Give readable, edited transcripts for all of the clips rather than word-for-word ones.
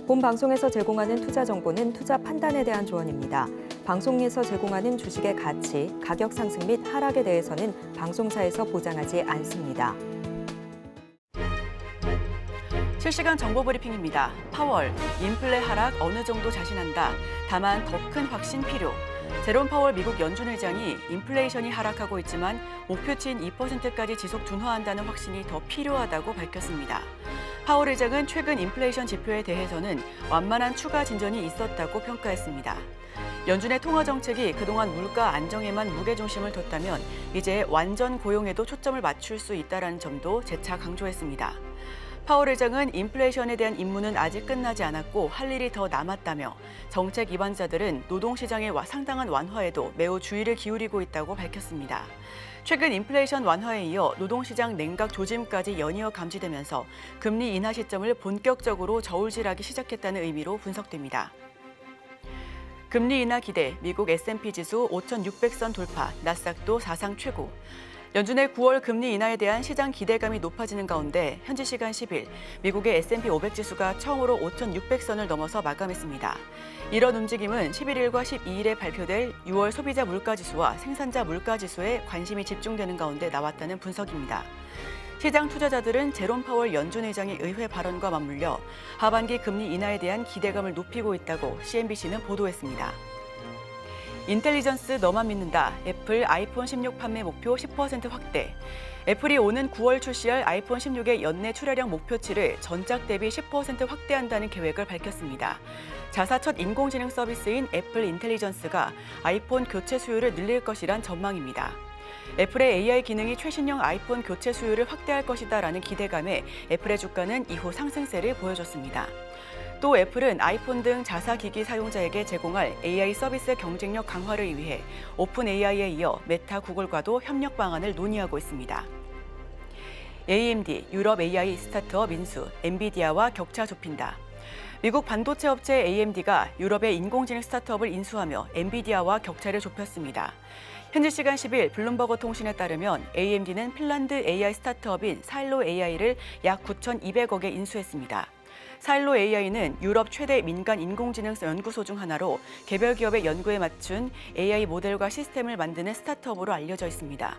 본 방송에서 제공하는 투자 정보는 투자 판단에 대한 조언입니다. 방송에서 제공하는 주식의 가치, 가격 상승 및 하락에 대해서는 방송사에서 보장하지 않습니다. 실시간 정보 브리핑입니다. 파월, 인플레 하락 어느 정도 자신한다. 다만 더 큰 확신 필요. 제롬 파월 미국 연준 의장이 인플레이션이 하락하고 있지만 목표치인 2%까지 지속 둔화한다는 확신이 더 필요하다고 밝혔습니다. 파월 의장은 최근 인플레이션 지표에 대해서는 완만한 추가 진전이 있었다고 평가했습니다. 연준의 통화 정책이 그동안 물가 안정에만 무게중심을 뒀다면 이제 완전 고용에도 초점을 맞출 수 있다는 점도 재차 강조했습니다. 파월 의장은 인플레이션에 대한 임무는 아직 끝나지 않았고 할 일이 더 남았다며 정책 입안자들은 노동시장의 상당한 완화에도 매우 주의를 기울이고 있다고 밝혔습니다. 최근 인플레이션 완화에 이어 노동시장 냉각 조짐까지 연이어 감지되면서 금리 인하 시점을 본격적으로 저울질하기 시작했다는 의미로 분석됩니다. 금리 인하 기대, 미국 S&P 지수 5,600선 돌파, 나스닥도 사상 최고. 연준의 9월 금리 인하에 대한 시장 기대감이 높아지는 가운데 현지 시간 10일 미국의 S&P 500 지수가 처음으로 5,600선을 넘어서 마감했습니다. 이런 움직임은 11일과 12일에 발표될 6월 소비자 물가지수와 생산자 물가지수에 관심이 집중되는 가운데 나왔다는 분석입니다. 시장 투자자들은 제롬 파월 연준 의장의 의회 발언과 맞물려 하반기 금리 인하에 대한 기대감을 높이고 있다고 CNBC는 보도했습니다. 인텔리전스 너만 믿는다. 애플 아이폰 16 판매 목표 10% 확대. 애플이 오는 9월 출시할 아이폰 16의 연내 출하량 목표치를 전작 대비 10% 확대한다는 계획을 밝혔습니다. 자사 첫 인공지능 서비스인 애플 인텔리전스가 아이폰 교체 수요를 늘릴 것이란 전망입니다. 애플의 AI 기능이 최신형 아이폰 교체 수요를 확대할 것이다라는 기대감에 애플의 주가는 이후 상승세를 보여줬습니다. 또 애플은 아이폰 등 자사 기기 사용자에게 제공할 AI 서비스 경쟁력 강화를 위해 오픈 AI에 이어 메타 구글과도 협력 방안을 논의하고 있습니다. AMD, 유럽 AI 스타트업 인수, 엔비디아와 격차 좁힌다. 미국 반도체 업체 AMD가 유럽의 인공지능 스타트업을 인수하며 엔비디아와 격차를 좁혔습니다. 현지 시간 10일 블룸버그 통신에 따르면 AMD는 핀란드 AI 스타트업인 사일로 AI를 약 9,200억에 인수했습니다. 사일로 AI는 유럽 최대 민간 인공지능 연구소 중 하나로 개별 기업의 연구에 맞춘 AI 모델과 시스템을 만드는 스타트업으로 알려져 있습니다.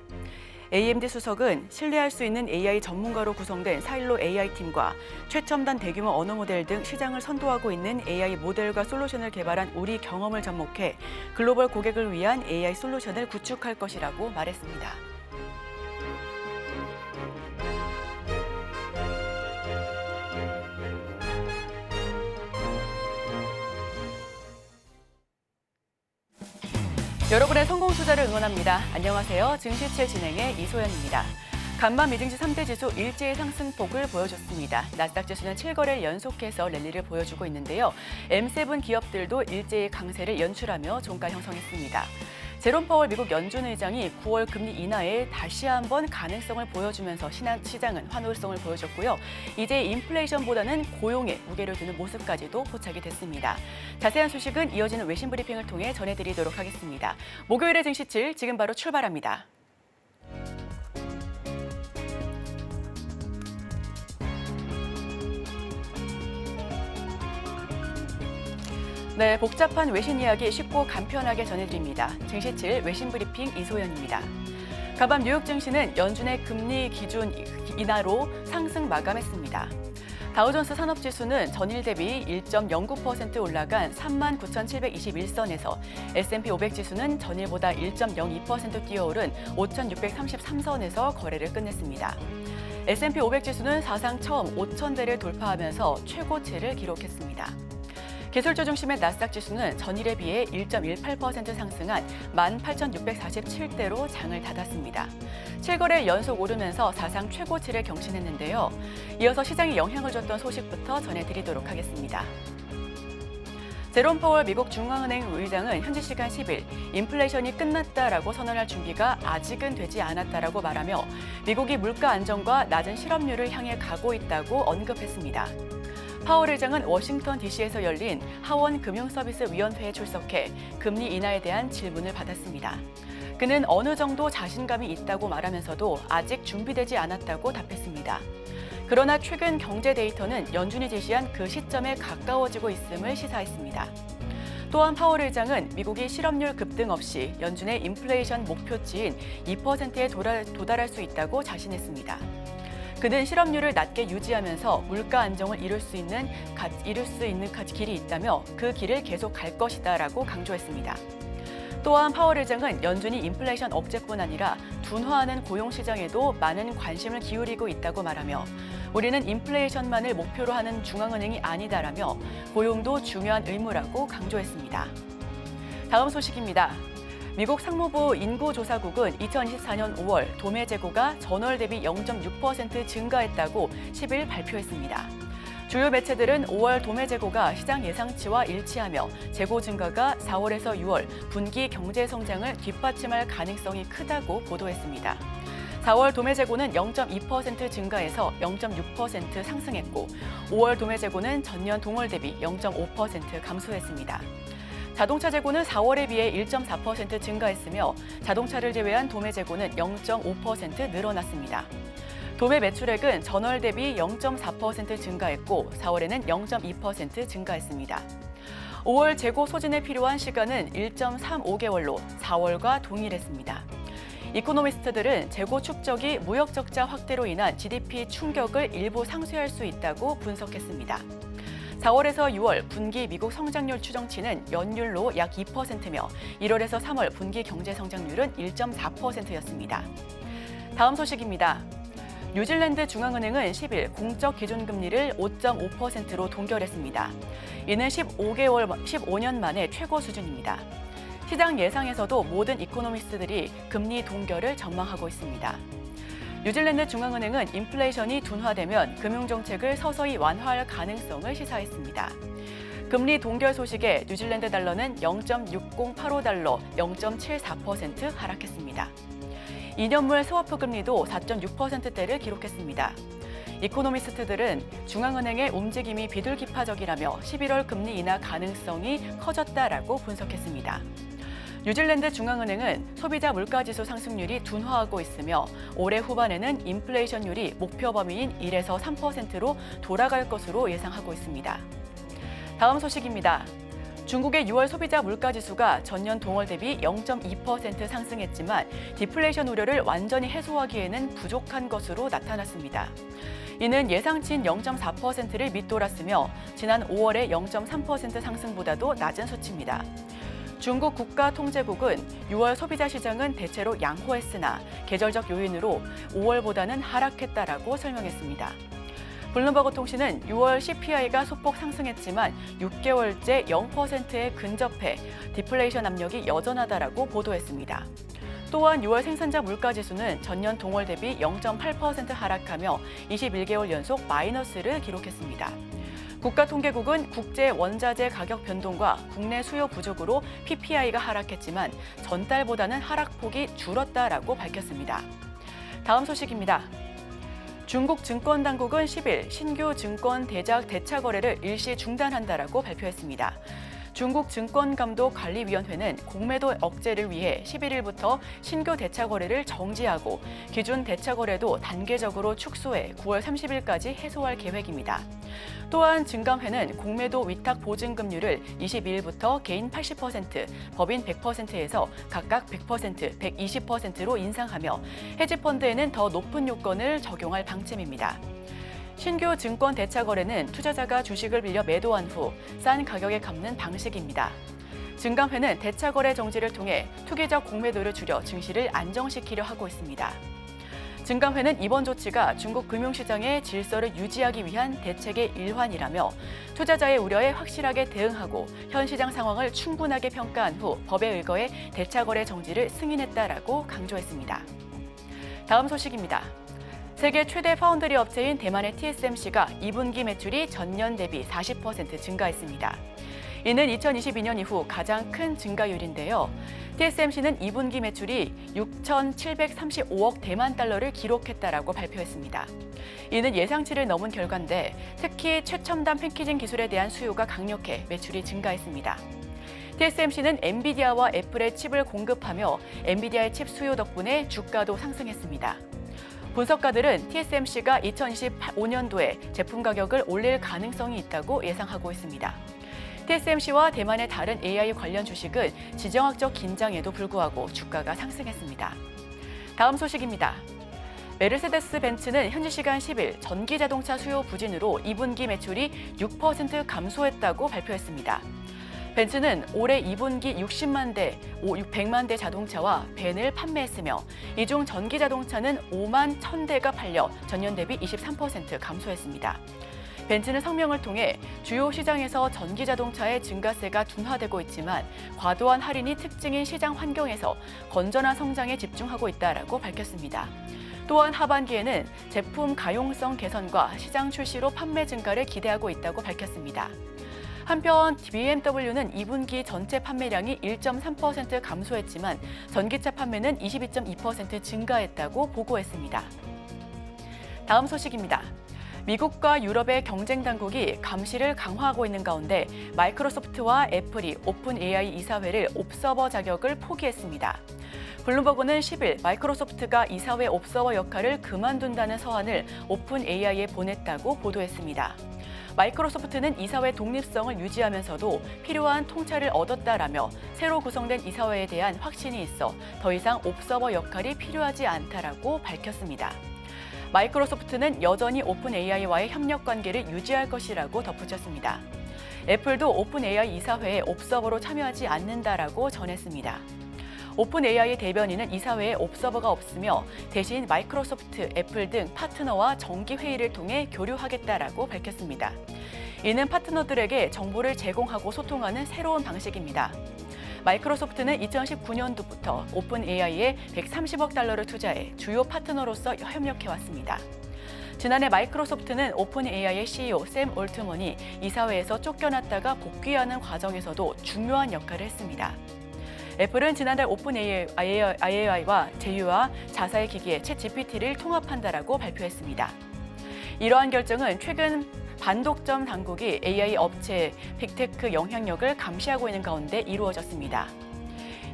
AMD 수석은 신뢰할 수 있는 AI 전문가로 구성된 사일로 AI팀과 최첨단 대규모 언어 모델 등 시장을 선도하고 있는 AI 모델과 솔루션을 개발한 우리 경험을 접목해 글로벌 고객을 위한 AI 솔루션을 구축할 것이라고 말했습니다. 여러분의 성공 투자를 응원합니다. 안녕하세요. 증시칠 진행의 이소연입니다. 간밤 미증시 3대 지수 일제히 상승폭을 보여줬습니다. 나스닥 지수는 7거래일 연속해서 랠리를 보여주고 있는데요. M7 기업들도 일제히 강세를 연출하며 종가 형성했습니다. 제롬 파월 미국 연준 의장이 9월 금리 인하에 다시 한번 가능성을 보여주면서 시장은 환호성을 보여줬고요. 이제 인플레이션보다는 고용에 무게를 두는 모습까지도 포착이 됐습니다. 자세한 소식은 이어지는 외신 브리핑을 통해 전해드리도록 하겠습니다. 목요일의 증시칠 지금 바로 출발합니다. 네, 복잡한 외신 이야기 쉽고 간편하게 전해드립니다. 증시칠 외신 브리핑 이소연입니다. 간밤 뉴욕 증시는 연준의 금리 기준 인하로 상승 마감했습니다. 다우존스 산업지수는 전일 대비 1.09% 올라간 39,721선에서 S&P 500 지수는 전일보다 1.02% 뛰어오른 5,633선에서 거래를 끝냈습니다. S&P 500 지수는 사상 처음 5,000대를 돌파하면서 최고치를 기록했습니다. 기술주 중심의 나스닥 지수는 전일에 비해 1.18% 상승한 18,647대로 장을 닫았습니다. 7거래일 연속 오르면서 사상 최고치를 경신했는데요. 이어서 시장에 영향을 줬던 소식부터 전해드리도록 하겠습니다. 제롬 파월 미국 중앙은행 의장은 현지 시간 10일 인플레이션이 끝났다라고 선언할 준비가 아직은 되지 않았다라고 말하며 미국이 물가 안정과 낮은 실업률을 향해 가고 있다고 언급했습니다. 파월 의장은 워싱턴 DC에서 열린 하원 금융서비스위원회에 출석해 금리 인하에 대한 질문을 받았습니다. 그는 어느 정도 자신감이 있다고 말하면서도 아직 준비되지 않았다고 답했습니다. 그러나 최근 경제 데이터는 연준이 제시한 그 시점에 가까워지고 있음을 시사했습니다. 또한 파월 의장은 미국이 실업률 급등 없이 연준의 인플레이션 목표치인 2%에 도달할 수 있다고 자신했습니다. 그는 실업률을 낮게 유지하면서 물가 안정을 이룰 수 있는 길이 있다며 그 길을 계속 갈 것이다라고 강조했습니다. 또한 파월 의장은 연준이 인플레이션 억제뿐 아니라 둔화하는 고용 시장에도 많은 관심을 기울이고 있다고 말하며 우리는 인플레이션만을 목표로 하는 중앙은행이 아니다라며 고용도 중요한 의무라고 강조했습니다. 다음 소식입니다. 미국 상무부 인구조사국은 2024년 5월 도매 재고가 전월 대비 0.6% 증가했다고 10일 발표했습니다. 주요 매체들은 5월 도매 재고가 시장 예상치와 일치하며 재고 증가가 4월에서 6월 분기 경제 성장을 뒷받침할 가능성이 크다고 보도했습니다. 4월 도매 재고는 0.2% 증가해서 0.6% 상승했고 5월 도매 재고는 전년 동월 대비 0.5% 감소했습니다. 자동차 재고는 4월에 비해 1.4% 증가했으며 자동차를 제외한 도매 재고는 0.5% 늘어났습니다. 도매 매출액은 전월 대비 0.4% 증가했고 4월에는 0.2% 증가했습니다. 5월 재고 소진에 필요한 시간은 1.35개월로 4월과 동일했습니다. 이코노미스트들은 재고 축적이 무역 적자 확대로 인한 GDP 충격을 일부 상쇄할 수 있다고 분석했습니다. 4월에서 6월 분기 미국 성장률 추정치는 연율로 약 2%며 1월에서 3월 분기 경제 성장률은 1.4%였습니다. 다음 소식입니다. 뉴질랜드 중앙은행은 10일 공적 기준금리를 5.5%로 동결했습니다. 이는 15년 만에 최고 수준입니다. 시장 예상에서도 모든 이코노미스트들이 금리 동결을 전망하고 있습니다. 뉴질랜드 중앙은행은 인플레이션이 둔화되면 금융정책을 서서히 완화할 가능성을 시사했습니다. 금리 동결 소식에 뉴질랜드 달러는 0.6085달러, 0.74% 하락했습니다. 2년물 스와프 금리도 4.6%대를 기록했습니다. 이코노미스트들은 중앙은행의 움직임이 비둘기파적이라며 11월 금리 인하 가능성이 커졌다라고 분석했습니다. 뉴질랜드 중앙은행은 소비자 물가지수 상승률이 둔화하고 있으며 올해 후반에는 인플레이션율이 목표 범위인 1에서 3%로 돌아갈 것으로 예상하고 있습니다. 다음 소식입니다. 중국의 6월 소비자 물가지수가 전년 동월 대비 0.2% 상승했지만 디플레이션 우려를 완전히 해소하기에는 부족한 것으로 나타났습니다. 이는 예상치인 0.4%를 밑돌았으며 지난 5월의 0.3% 상승보다도 낮은 수치입니다. 중국 국가통제국은 6월 소비자 시장은 대체로 양호했으나 계절적 요인으로 5월보다는 하락했다라고 설명했습니다. 블룸버그 통신은 6월 CPI가 소폭 상승했지만 6개월째 0%에 근접해 디플레이션 압력이 여전하다라고 보도했습니다. 또한 6월 생산자 물가지수는 전년 동월 대비 0.8% 하락하며 21개월 연속 마이너스를 기록했습니다. 국가통계국은 국제 원자재 가격 변동과 국내 수요 부족으로 PPI가 하락했지만 전달보다는 하락폭이 줄었다라고 밝혔습니다. 다음 소식입니다. 중국 증권당국은 10일 신규 증권 대작 대차 거래를 일시 중단한다라고 발표했습니다. 중국 증권감독관리위원회는 공매도 억제를 위해 11일부터 신규 대차 거래를 정지하고 기존 대차 거래도 단계적으로 축소해 9월 30일까지 해소할 계획입니다. 또한 증감회는 공매도 위탁 보증금률을 22일부터 개인 80%, 법인 100%에서 각각 100%, 120%로 인상하며 헤지펀드에는 더 높은 요건을 적용할 방침입니다. 신규 증권 대차 거래는 투자자가 주식을 빌려 매도한 후 싼 가격에 갚는 방식입니다. 증감회는 대차 거래 정지를 통해 투기적 공매도를 줄여 증시를 안정시키려 하고 있습니다. 증감회는 이번 조치가 중국 금융시장의 질서를 유지하기 위한 대책의 일환이라며 투자자의 우려에 확실하게 대응하고 현 시장 상황을 충분하게 평가한 후 법에 의거해 대차 거래 정지를 승인했다라고 강조했습니다. 다음 소식입니다. 세계 최대 파운드리 업체인 대만의 TSMC가 2분기 매출이 전년 대비 40% 증가했습니다. 이는 2022년 이후 가장 큰 증가율인데요. TSMC는 2분기 매출이 6,735억 대만 달러를 기록했다라고 발표했습니다. 이는 예상치를 넘은 결과인데 특히 최첨단 패키징 기술에 대한 수요가 강력해 매출이 증가했습니다. TSMC는 엔비디아와 애플의 칩을 공급하며 엔비디아의 칩 수요 덕분에 주가도 상승했습니다. 분석가들은 TSMC가 2025년도에 제품 가격을 올릴 가능성이 있다고 예상하고 있습니다. TSMC와 대만의 다른 AI 관련 주식은 지정학적 긴장에도 불구하고 주가가 상승했습니다. 다음 소식입니다. 메르세데스 벤츠는 현지 시간 10일 전기 자동차 수요 부진으로 2분기 매출이 6% 감소했다고 발표했습니다. 벤츠는 올해 2분기 100만 대 자동차와 벤을 판매했으며 이 중 전기 자동차는 5만 1,000대가 팔려 전년 대비 23% 감소했습니다. 벤츠는 성명을 통해 주요 시장에서 전기 자동차의 증가세가 둔화되고 있지만 과도한 할인이 특징인 시장 환경에서 건전한 성장에 집중하고 있다라고 밝혔습니다. 또한 하반기에는 제품 가용성 개선과 시장 출시로 판매 증가를 기대하고 있다고 밝혔습니다. 한편 BMW는 2분기 전체 판매량이 1.3% 감소했지만 전기차 판매는 22.2% 증가했다고 보고했습니다. 다음 소식입니다. 미국과 유럽의 경쟁 당국이 감시를 강화하고 있는 가운데 마이크로소프트와 애플이 오픈 AI 이사회를 옵서버 자격을 포기했습니다. 블룸버그는 10일 마이크로소프트가 이사회 옵서버 역할을 그만둔다는 서한을 오픈 AI에 보냈다고 보도했습니다. 마이크로소프트는 이사회 독립성을 유지하면서도 필요한 통찰을 얻었다라며 새로 구성된 이사회에 대한 확신이 있어 더 이상 옵서버 역할이 필요하지 않다라고 밝혔습니다. 마이크로소프트는 여전히 오픈 AI와의 협력 관계를 유지할 것이라고 덧붙였습니다. 애플도 오픈 AI 이사회에 옵서버로 참여하지 않는다라고 전했습니다. 오픈 AI의 대변인은 이사회에 옵서버가 없으며 대신 마이크로소프트, 애플 등 파트너와 정기 회의를 통해 교류하겠다라고 밝혔습니다. 이는 파트너들에게 정보를 제공하고 소통하는 새로운 방식입니다. 마이크로소프트는 2019년도부터 오픈 AI에 130억 달러를 투자해 주요 파트너로서 협력해왔습니다. 지난해 마이크로소프트는 오픈 AI의 CEO 샘 올트먼이 이사회에서 쫓겨났다가 복귀하는 과정에서도 중요한 역할을 했습니다. 애플은 지난달 오픈 AI와 제휴와 자사의 기기에 챗 GPT를 통합한다라고 발표했습니다. 이러한 결정은 최근 반독점 당국이 AI 업체 빅테크 영향력을 감시하고 있는 가운데 이루어졌습니다.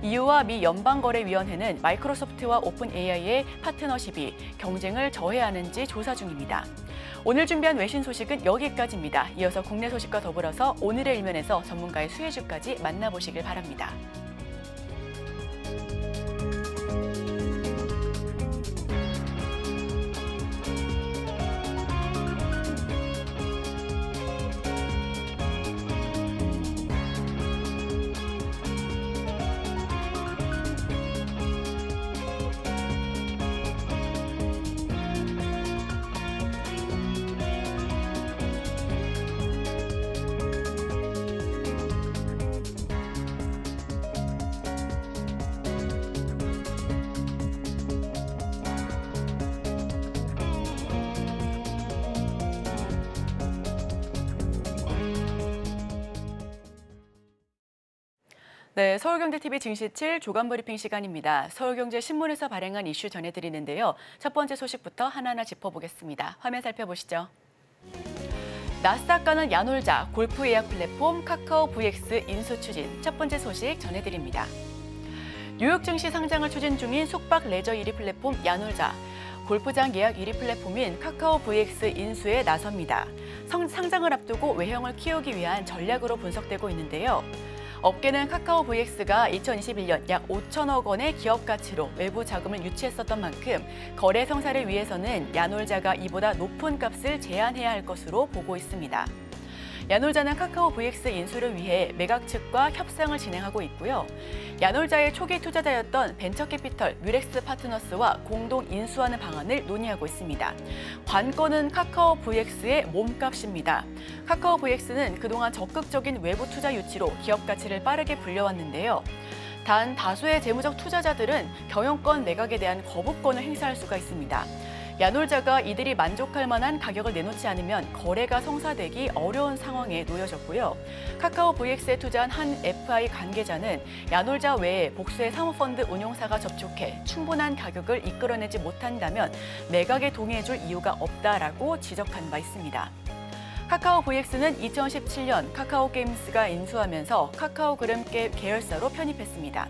EU와 미 연방거래위원회는 마이크로소프트와 오픈 AI의 파트너십이 경쟁을 저해하는지 조사 중입니다. 오늘 준비한 외신 소식은 여기까지입니다. 이어서 국내 소식과 더불어서 오늘의 일면에서 전문가의 수혜주까지 만나보시길 바랍니다. 네, 서울경제TV 증시7 조간브리핑 시간입니다. 서울경제신문에서 발행한 이슈 전해드리는데요. 첫 번째 소식부터 하나하나 짚어보겠습니다. 화면 살펴보시죠. 나스닥 가는 야놀자, 골프 예약 플랫폼 카카오 VX 인수 추진. 첫 번째 소식 전해드립니다. 뉴욕 증시 상장을 추진 중인 숙박 레저 1위 플랫폼 야놀자. 골프장 예약 1위 플랫폼인 카카오 VX 인수에 나섭니다. 상장을 앞두고 외형을 키우기 위한 전략으로 분석되고 있는데요. 업계는 카카오 VX가 2021년 약 5천억 원의 기업 가치로 외부 자금을 유치했었던 만큼 거래 성사를 위해서는 야놀자가 이보다 높은 값을 제한해야 할 것으로 보고 있습니다. 야놀자는 카카오 VX 인수를 위해 매각 측과 협상을 진행하고 있고요. 야놀자의 초기 투자자였던 벤처캐피털 뮤렉스 파트너스와 공동 인수하는 방안을 논의하고 있습니다. 관건은 카카오 VX의 몸값입니다. 카카오 VX는 그동안 적극적인 외부 투자 유치로 기업 가치를 빠르게 불려왔는데요. 단 다수의 재무적 투자자들은 경영권 매각에 대한 거부권을 행사할 수가 있습니다. 야놀자가 이들이 만족할 만한 가격을 내놓지 않으면 거래가 성사되기 어려운 상황에 놓여졌고요. 카카오 VX에 투자한 한 FI 관계자는 야놀자 외에 복수의 사모펀드 운용사가 접촉해 충분한 가격을 이끌어내지 못한다면 매각에 동의해줄 이유가 없다라고 지적한 바 있습니다. 카카오 VX는 2017년 카카오 게임스가 인수하면서 카카오 그램 계열사로 편입했습니다.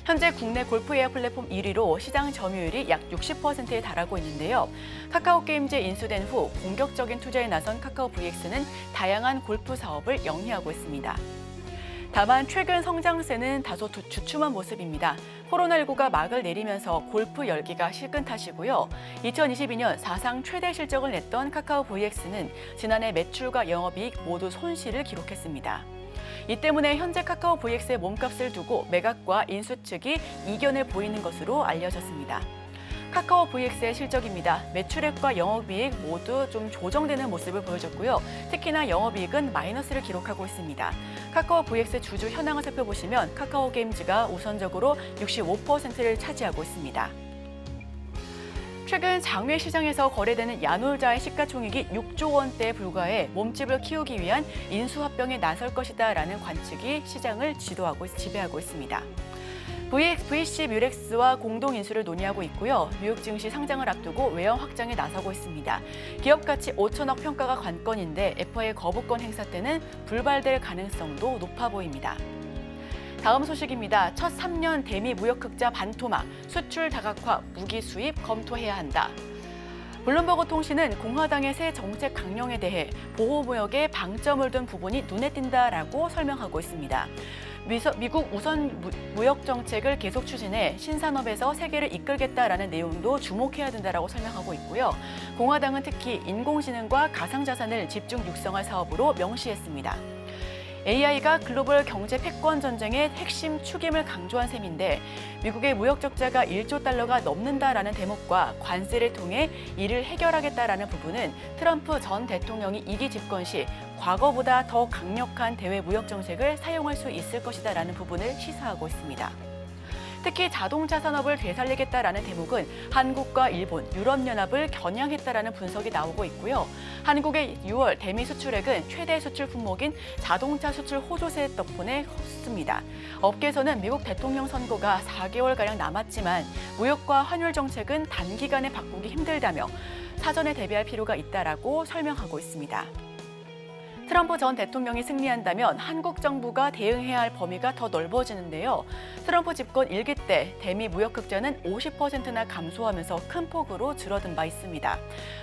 현재 국내 골프 예약 플랫폼 1위로 시장 점유율이 약 60%에 달하고 있는데요. 카카오 게임즈에 인수된 후 본격적인 투자에 나선 카카오 VX는 다양한 골프 사업을 영위하고 있습니다. 다만 최근 성장세는 다소 주춤한 모습입니다. 코로나19가 막을 내리면서 골프 열기가 식은 탓이고요. 2022년 사상 최대 실적을 냈던 카카오 VX는 지난해 매출과 영업이익 모두 손실을 기록했습니다. 이 때문에 현재 카카오 VX의 몸값을 두고 매각과 인수 측이 이견을 보이는 것으로 알려졌습니다. 카카오 VX의 실적입니다. 매출액과 영업이익 모두 좀 조정되는 모습을 보여줬고요. 특히나 영업이익은 마이너스를 기록하고 있습니다. 카카오 VX 주주 현황을 살펴보시면 카카오 게임즈가 우선적으로 65%를 차지하고 있습니다. 최근 장외 시장에서 거래되는 야놀자의 시가총액이 6조 원대에 불과해 몸집을 키우기 위한 인수합병에 나설 것이다라는 관측이 시장을 지배하고 있습니다. VC 뮤렉스와 공동 인수를 논의하고 있고요. 미국 증시 상장을 앞두고 외형 확장에 나서고 있습니다. 기업 가치 5천억 평가가 관건인데 FIA 거부권 행사 때는 불발될 가능성도 높아 보입니다. 다음 소식입니다. 첫 3년 대미 무역 흑자 반토막, 수출 다각화, 무기 수입 검토해야 한다. 블룸버그 통신은 공화당의 새 정책 강령에 대해 보호무역에 방점을 둔 부분이 눈에 띈다라고 설명하고 있습니다. 미국 우선 무역 정책을 계속 추진해 신산업에서 세계를 이끌겠다라는 내용도 주목해야 된다라고 설명하고 있고요. 공화당은 특히 인공지능과 가상자산을 집중 육성할 사업으로 명시했습니다. AI가 글로벌 경제 패권 전쟁의 핵심 축임을 강조한 셈인데 미국의 무역 적자가 1조 달러가 넘는다라는 대목과 관세를 통해 이를 해결하겠다라는 부분은 트럼프 전 대통령이 2기 집권 시 과거보다 더 강력한 대외 무역 정책을 사용할 수 있을 것이다라는 부분을 시사하고 있습니다. 특히 자동차 산업을 되살리겠다라는 대목은 한국과 일본, 유럽연합을 겨냥했다라는 분석이 나오고 있고요. 한국의 6월 대미 수출액은 최대 수출 품목인 자동차 수출 호조세 덕분에 컸습니다. 업계에서는 미국 대통령 선거가 4개월가량 남았지만 무역과 환율 정책은 단기간에 바꾸기 힘들다며 사전에 대비할 필요가 있다라고 설명하고 있습니다. 트럼프 전 대통령이 승리한다면 한국 정부가 대응해야 할 범위가 더 넓어지는데요. 트럼프 집권 1기 때 대미 무역 흑자는 50%나 감소하면서 큰 폭으로 줄어든 바 있습니다.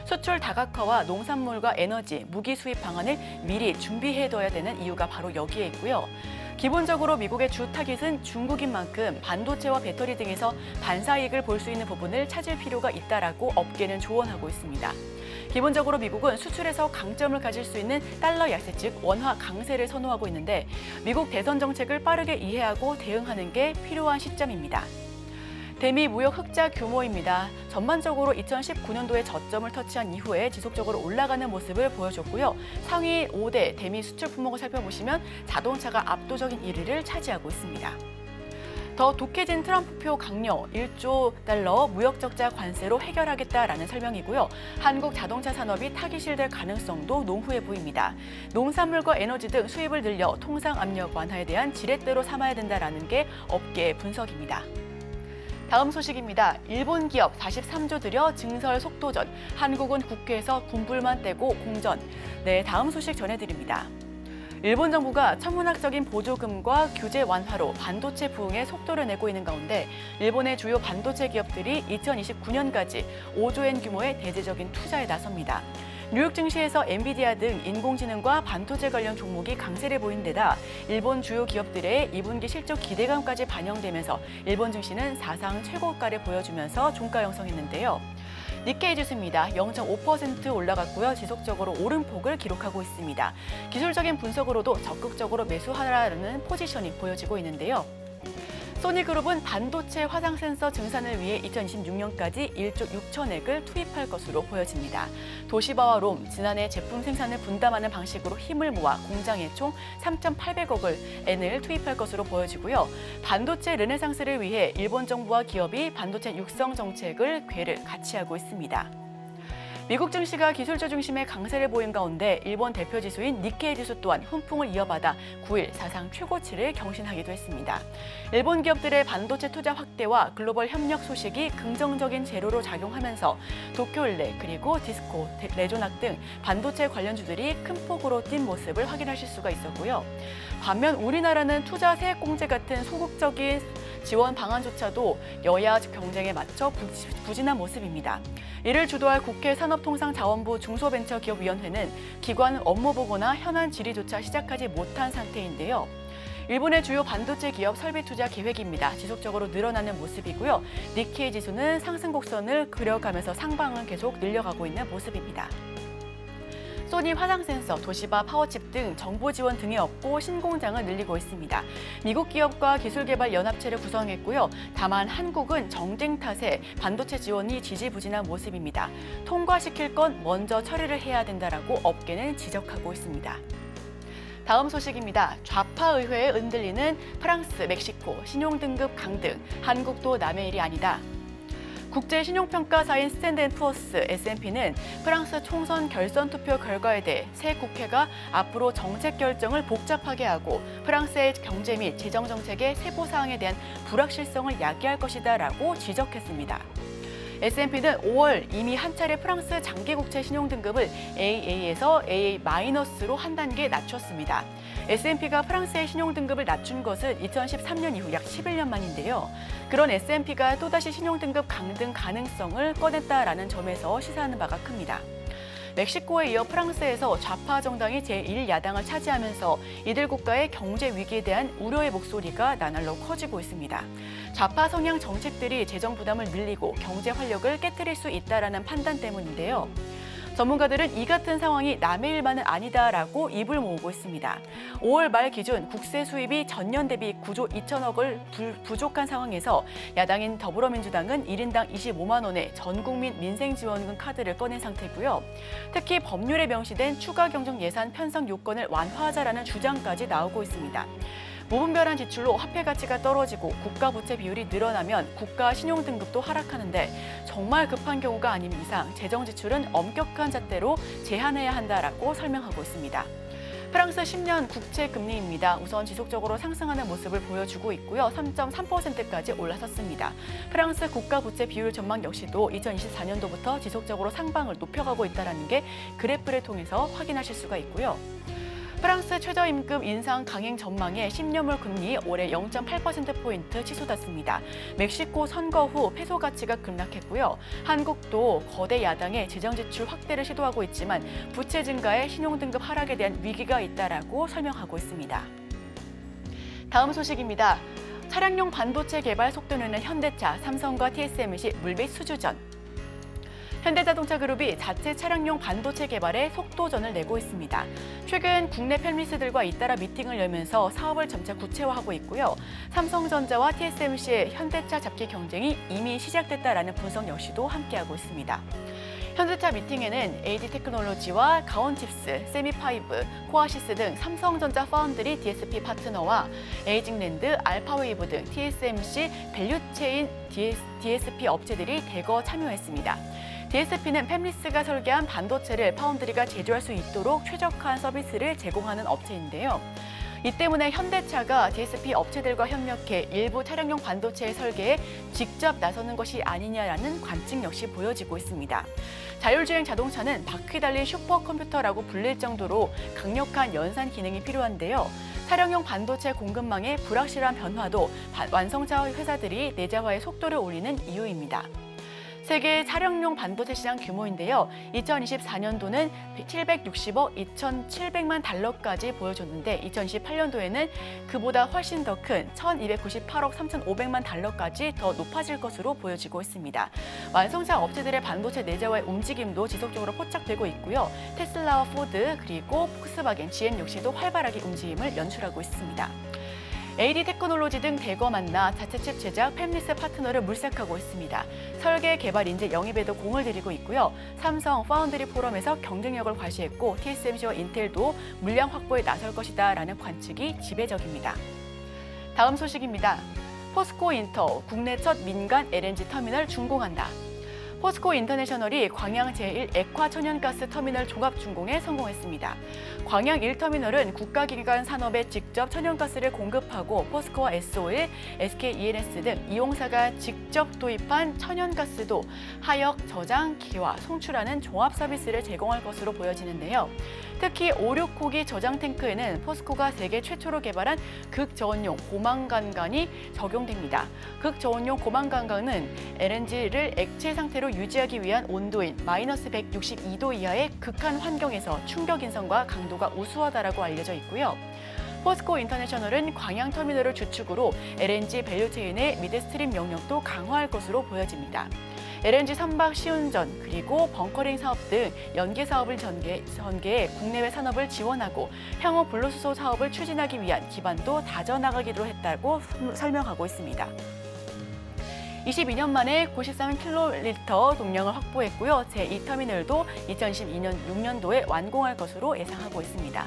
수출 다각화와 농산물과 에너지, 무기 수입 방안을 미리 준비해둬야 되는 이유가 바로 여기에 있고요. 기본적으로 미국의 주 타깃은 중국인 만큼 반도체와 배터리 등에서 반사이익을 볼 수 있는 부분을 찾을 필요가 있다라고 업계는 조언하고 있습니다. 기본적으로 미국은 수출에서 강점을 가질 수 있는 달러 약세, 즉 원화 강세를 선호하고 있는데 미국 대선 정책을 빠르게 이해하고 대응하는 게 필요한 시점입니다. 대미 무역 흑자 규모입니다. 전반적으로 2019년도에 저점을 터치한 이후에 지속적으로 올라가는 모습을 보여줬고요. 상위 5대 대미 수출 품목을 살펴보시면 자동차가 압도적인 1위를 차지하고 있습니다. 더 독해진 트럼프표 강령 1조 달러 무역 적자 관세로 해결하겠다라는 설명이고요. 한국 자동차 산업이 타깃이 될 가능성도 농후해 보입니다. 농산물과 에너지 등 수입을 늘려 통상 압력 완화에 대한 지렛대로 삼아야 된다라는 게 업계의 분석입니다. 다음 소식입니다. 일본 기업 43조 들여 증설 속도전, 한국은 국회에서 군불만 떼고 공전. 네, 다음 소식 전해드립니다. 일본 정부가 천문학적인 보조금과 규제 완화로 반도체 부흥에 속도를 내고 있는 가운데 일본의 주요 반도체 기업들이 2029년까지 5조엔 규모의 대대적인 투자에 나섭니다. 뉴욕 증시에서 엔비디아 등 인공지능과 반도체 관련 종목이 강세를 보인 데다 일본 주요 기업들의 2분기 실적 기대감까지 반영되면서 일본 증시는 사상 최고가를 보여주면서 종가 형성했는데요. 니케이 지수입니다. 0.5% 올라갔고요. 지속적으로 오름폭을 기록하고 있습니다. 기술적인 분석으로도 적극적으로 매수하라는 포지션이 보여지고 있는데요. 소니그룹은 반도체 화상 센서 증산을 위해 2026년까지 1조 6천억을 투입할 것으로 보여집니다. 도시바와 롬, 지난해 제품 생산을 분담하는 방식으로 힘을 모아 공장에 총 3,800억 엔을 투입할 것으로 보여지고요. 반도체 르네상스를 위해 일본 정부와 기업이 반도체 육성 정책을 같이 하고 있습니다. 미국 증시가 기술주 중심의 강세를 보인 가운데 일본 대표 지수인 니케이 지수 또한 훈풍을 이어받아 9일 사상 최고치를 경신하기도 했습니다. 일본 기업들의 반도체 투자 확대와 글로벌 협력 소식이 긍정적인 재료로 작용하면서 도쿄일레 그리고 디스코, 레조낙 등 반도체 관련주들이 큰 폭으로 뛴 모습을 확인하실 수가 있었고요. 반면 우리나라는 투자 세액공제 같은 소극적인 지원 방안조차도 여야 경쟁에 맞춰 부진한 모습입니다. 이를 주도할 국회 산업통상자원부 중소벤처기업위원회는 기관 업무 보고나 현안 질의조차 시작하지 못한 상태인데요. 일본의 주요 반도체 기업 설비 투자 계획입니다. 지속적으로 늘어나는 모습이고요. 니케이 지수는 상승 곡선을 그려가면서 상방을 계속 늘려가고 있는 모습입니다. 소니 화상센서, 도시바 파워칩 등 정부 지원 등이 없고 신공장을 늘리고 있습니다. 미국 기업과 기술개발 연합체를 구성했고요. 다만 한국은 정쟁 탓에 반도체 지원이 지지부진한 모습입니다. 통과시킬 건 먼저 처리를 해야 된다라고 업계는 지적하고 있습니다. 다음 소식입니다. 좌파 의회에 흔들리는 프랑스, 멕시코, 신용등급 강등, 한국도 남의 일이 아니다. 국제신용평가사인 스탠드앤푸어스 S&P는 프랑스 총선 결선 투표 결과에 대해 새 국회가 앞으로 정책 결정을 복잡하게 하고 프랑스의 경제 및 재정 정책의 세부 사항에 대한 불확실성을 야기할 것이다라고 지적했습니다. S&P는 5월 이미 한 차례 프랑스 장기국채 신용등급을 AA에서 AA-로 한 단계 낮췄습니다. S&P가 프랑스의 신용등급을 낮춘 것은 2013년 이후 약 11년 만인데요. 그런 S&P가 또다시 신용등급 강등 가능성을 꺼냈다라는 점에서 시사하는 바가 큽니다. 멕시코에 이어 프랑스에서 좌파 정당이 제1야당을 차지하면서 이들 국가의 경제 위기에 대한 우려의 목소리가 나날로 커지고 있습니다. 좌파 성향 정책들이 재정 부담을 늘리고 경제 활력을 깨트릴 수 있다라는 판단 때문인데요. 전문가들은 이 같은 상황이 남의 일만은 아니다라고 입을 모으고 있습니다. 5월 말 기준 국세 수입이 전년 대비 9조 2천억을 부족한 상황에서 야당인 더불어민주당은 1인당 25만 원의 전국민 민생지원금 카드를 꺼낸 상태고요. 특히 법률에 명시된 추가 경정 예산 편성 요건을 완화하자라는 주장까지 나오고 있습니다. 무분별한 지출로 화폐 가치가 떨어지고 국가 부채 비율이 늘어나면 국가 신용 등급도 하락하는데 정말 급한 경우가 아닌 이상 재정 지출은 엄격한 잣대로 제한해야 한다라고 설명하고 있습니다. 프랑스 10년 국채 금리입니다. 우선 지속적으로 상승하는 모습을 보여주고 있고요. 3.3%까지 올라섰습니다. 프랑스 국가 부채 비율 전망 역시도 2024년도부터 지속적으로 상방을 높여가고 있다는 게 그래프를 통해서 확인하실 수가 있고요. 프랑스 최저임금 인상 강행 전망에 10년물 금리 올해 0.8%포인트 치솟았습니다. 멕시코 선거 후 페소 가치가 급락했고요. 한국도 거대 야당의 재정 지출 확대를 시도하고 있지만 부채 증가에 신용등급 하락에 대한 위기가 있다라고 설명하고 있습니다. 다음 소식입니다. 차량용 반도체 개발 속도 내는 현대차, 삼성과 TSMC 물밑 수주전. 현대자동차 그룹이 자체 차량용 반도체 개발에 속도전을 내고 있습니다. 최근 국내 팬리스들과 잇따라 미팅을 열면서 사업을 점차 구체화하고 있고요. 삼성전자와 TSMC의 현대차 잡기 경쟁이 이미 시작됐다라는 분석 역시도 함께하고 있습니다. 현대차 미팅에는 AD테크놀로지와 가온칩스, 세미파이브, 코아시스 등 삼성전자 파운드리 DSP 파트너와 에이징랜드, 알파웨이브 등 TSMC 밸류체인 DSP 업체들이 대거 참여했습니다. DSP는 팹리스가 설계한 반도체를 파운드리가 제조할 수 있도록 최적화한 서비스를 제공하는 업체인데요. 이 때문에 현대차가 DSP 업체들과 협력해 일부 차량용 반도체의 설계에 직접 나서는 것이 아니냐라는 관측 역시 보여지고 있습니다. 자율주행 자동차는 바퀴 달린 슈퍼컴퓨터라고 불릴 정도로 강력한 연산 기능이 필요한데요. 차량용 반도체 공급망의 불확실한 변화도 완성차 회사들이 내재화의 속도를 올리는 이유입니다. 세계 차량용 반도체 시장 규모인데요. 2024년도는 760억 2,700만 달러까지 보여줬는데 2028년도에는 그보다 훨씬 더 큰 1,298억 3,500만 달러까지 더 높아질 것으로 보여지고 있습니다. 완성차 업체들의 반도체 내재화의 움직임도 지속적으로 포착되고 있고요. 테슬라와 포드 그리고 폭스바겐, GM 역시도 활발하게 움직임을 연출하고 있습니다. AD테크놀로지 등 대거 만나 자체 칩 제작 팹리스 파트너를 물색하고 있습니다. 설계, 개발, 인재, 영입에도 공을 들이고 있고요. 삼성, 파운드리 포럼에서 경쟁력을 과시했고 TSMC와 인텔도 물량 확보에 나설 것이다라는 관측이 지배적입니다. 다음 소식입니다. 포스코 인터, 국내 첫 민간 LNG 터미널 준공한다. 포스코 인터내셔널이 광양 제1 액화 천연가스 터미널 종합 준공에 성공했습니다. 광양 1터미널은 국가기관 산업에 직접 천연가스를 공급하고 포스코와 S-오일, SK-E&S 등 이용사가 직접 도입한 천연가스도 하역, 저장, 기화, 송출하는 종합 서비스를 제공할 것으로 보여지는데요. 특히 5,6호기 저장 탱크에는 포스코가 세계 최초로 개발한 극저온용 고망간간이 적용됩니다. 극저온용 고망간간은 LNG를 액체 상태로 유지하기 위한 온도인 마이너스 162도 이하의 극한 환경에서 충격 인상과 강도가 우수하다라고 알려져 있고요. 포스코 인터내셔널은 광양 터미널을 주축으로 LNG 밸류체인의 미드스트림 영역도 강화할 것으로 보여집니다. LNG 선박 시운전 그리고 벙커링 사업 등 연계 사업을 전개해 국내외 산업을 지원하고 향후 불로수소 사업을 추진하기 위한 기반도 다져나가기로 했다고 설명하고 있습니다. 22년 만에 93km 동량을 확보했고요. 제2터미널도 2022년 6년도에 완공할 것으로 예상하고 있습니다.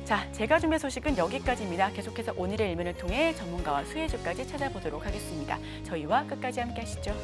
자, 제가 준비한 소식은 여기까지입니다. 계속해서 오늘의 일면을 통해 전문가와 수혜주까지 찾아보도록 하겠습니다. 저희와 끝까지 함께 하시죠.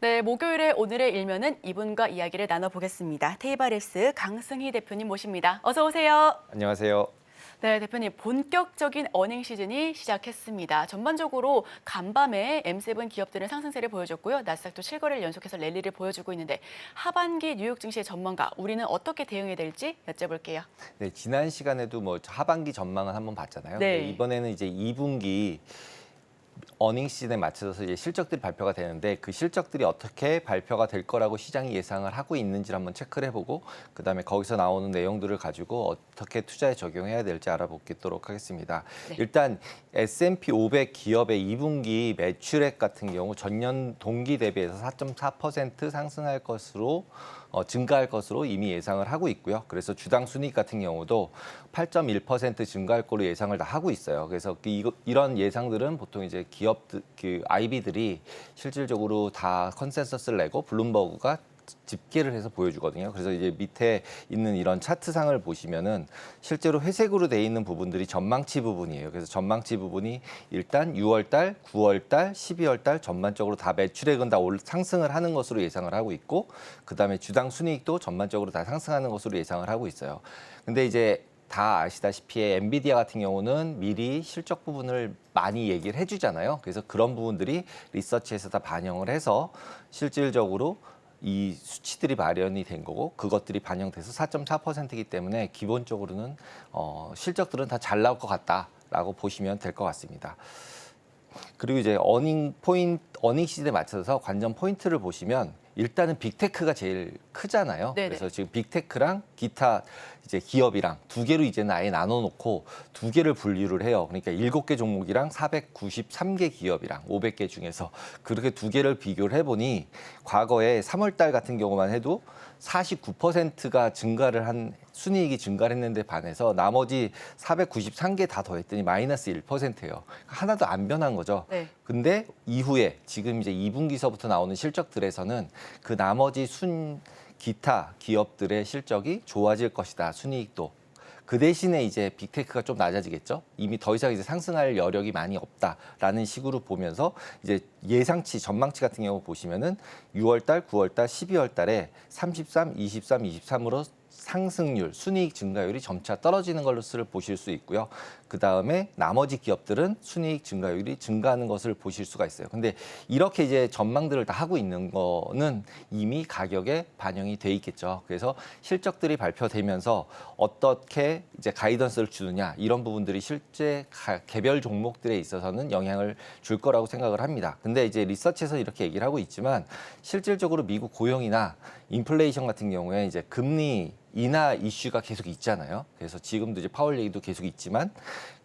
네, 목요일에 오늘의 일면은 이분과 이야기를 나눠보겠습니다. 테이바랩스 강승희 대표님 모십니다. 어서 오세요. 안녕하세요. 네, 대표님, 본격적인 어닝 시즌이 시작했습니다. 전반적으로 간밤에 M7 기업들은 상승세를 보여줬고요. 나스닥도 7거래를 연속해서 랠리를 보여주고 있는데 하반기 뉴욕 증시의 전망가, 우리는 어떻게 대응해야 될지 여쭤볼게요. 네, 지난 시간에도 뭐 하반기 전망을 한번 봤잖아요. 네. 이번에는 이제 2분기 어닝 시즌에 맞춰서 이제 실적들이 발표가 되는데 그 실적들이 어떻게 발표가 될 거라고 시장이 예상을 하고 있는지를 한번 체크를 해보고 그다음에 거기서 나오는 내용들을 가지고 어떻게 투자에 적용해야 될지 알아보도록 하겠습니다. 네. 일단 S&P 500 기업의 2분기 매출액 같은 경우 전년 동기 대비해서 4.4% 상승할 것으로 증가할 것으로 이미 예상을 하고 있고요. 그래서 주당 순이익 같은 경우도 8.1% 증가할 거로 예상을 다 하고 있어요. 그래서 이런 예상들은 보통 이제 IB들이 실질적으로 다 컨센서스를 내고 블룸버그가 집계를 해서 보여주거든요. 그래서 이제 밑에 있는 이런 차트상을 보시면은 실제로 회색으로 돼 있는 부분들이 전망치 부분이에요. 그래서 전망치 부분이 일단 6월 달, 9월 달, 12월 달 전반적으로 다 매출액은 다 상승을 하는 것으로 예상을 하고 있고 그다음에 주당 순이익도 전반적으로 다 상승하는 것으로 예상을 하고 있어요. 근데 이제 다 아시다시피 엔비디아 같은 경우는 미리 실적 부분을 많이 얘기를 해주잖아요. 그래서 그런 부분들이 리서치에서 다 반영을 해서 실질적으로 이 수치들이 마련이 된 거고 그것들이 반영돼서 4.4%이기 때문에 기본적으로는 실적들은 다 잘 나올 것 같다라고 보시면 될 것 같습니다. 그리고 이제 어닝 시즌에 맞춰서 관전 포인트를 보시면 일단은 빅테크가 제일 크잖아요. 네네. 그래서 지금 빅테크랑 기타 이제 기업이랑 두 개로 이제는 아예 나눠놓고 두 개를 분류를 해요. 그러니까 7개 종목이랑 493개 기업이랑 500개 중에서 그렇게 두 개를 비교를 해보니 과거에 3월 달 같은 경우만 해도 49%가 증가를 한 순이익이 증가를 했는데 반해서 나머지 493개 다 더했더니 마이너스 1%예요. 하나도 안 변한 거죠. 네. 근데 이후에 지금 이제 2분기서부터 나오는 실적들에서는 그 나머지 기타 기업들의 실적이 좋아질 것이다. 순이익도. 그 대신에 이제 빅테크가 좀 낮아지겠죠. 이미 더 이상 이제 상승할 여력이 많이 없다라는 식으로 보면서 이제 예상치, 전망치 같은 경우 보시면은 6월달, 9월달, 12월달에 33, 23, 23으로 상승률, 순이익 증가율이 점차 떨어지는 것을 보실 수 있고요. 그 다음에 나머지 기업들은 순이익 증가율이 증가하는 것을 보실 수가 있어요. 근데 이렇게 이제 전망들을 다 하고 있는 거는 이미 가격에 반영이 돼 있겠죠. 그래서 실적들이 발표되면서 어떻게 이제 가이던스를 주느냐 이런 부분들이 실제 개별 종목들에 있어서는 영향을 줄 거라고 생각을 합니다. 근데 이제 리서치에서 이렇게 얘기를 하고 있지만 실질적으로 미국 고용이나 인플레이션 같은 경우에 이제 금리 인하 이슈가 계속 있잖아요. 그래서 지금도 이제 파월 얘기도 계속 있지만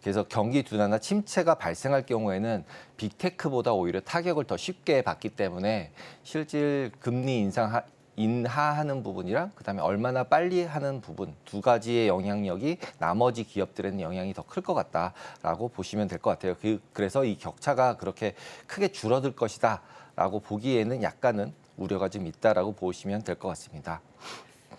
그래서 경기 둔화나 침체가 발생할 경우에는 빅테크보다 오히려 타격을 더 쉽게 받기 때문에 실질 금리 인하하는 부분이랑 그다음에 얼마나 빨리 하는 부분 두 가지의 영향력이 나머지 기업들에는 영향이 더 클 것 같다라고 보시면 될 것 같아요. 그래서 이 격차가 그렇게 크게 줄어들 것이다라고 보기에는 약간은 우려가 좀 있다라고 보시면 될 것 같습니다.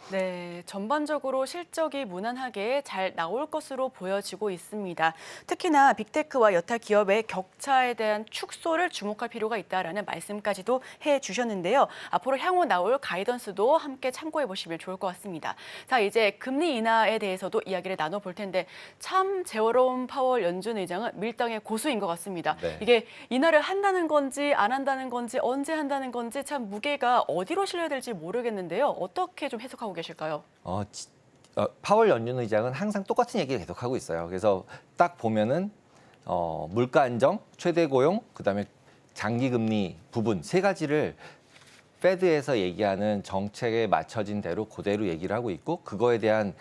네, 전반적으로 실적이 무난하게 잘 나올 것으로 보여지고 있습니다. 특히나 빅테크와 여타 기업의 격차에 대한 축소를 주목할 필요가 있다라는 말씀까지도 해주셨는데요. 앞으로 향후 나올 가이던스도 함께 참고해 보시면 좋을 것 같습니다. 자, 이제 금리 인하에 대해서도 이야기를 나눠볼 텐데 참 제로롬 파월 연준 의장은 밀당의 고수인 것 같습니다. 네. 이게 인하를 한다는 건지 안 한다는 건지 언제 한다는 건지 참 무게가 어디로 실려야 될지 모르겠는데요. 어떻게 좀 해석하고 계실까요? 파월 연준 의장은 항상 똑같은 얘기를 계속하고 있어요. 그래서 딱 보면은 물가 안정, 최대 고용, 그다음에 장기 금리 부분 세 가지를 페드에서 얘기하는 정책에 맞춰진 대로 그대로 얘기를 하고 있고 그거에 대한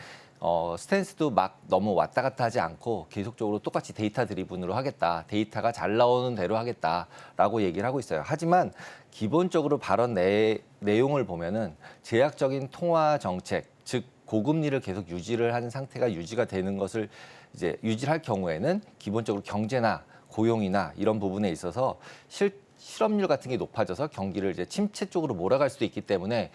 스탠스도 막 너무 왔다 갔다 하지 않고 계속적으로 똑같이 데이터 드리븐으로 하겠다. 데이터가 잘 나오는 대로 하겠다라고 얘기를 하고 있어요. 하지만 기본적으로 발언 내용을 보면은 제약적인 통화 정책, 즉 고금리를 계속 유지를 하는 상태가 유지가 되는 것을 이제 유지할 경우에는 기본적으로 경제나 고용이나 이런 부분에 있어서 실업률 같은 게 높아져서 경기를 이제 침체 쪽으로 몰아갈 수도 있기 때문에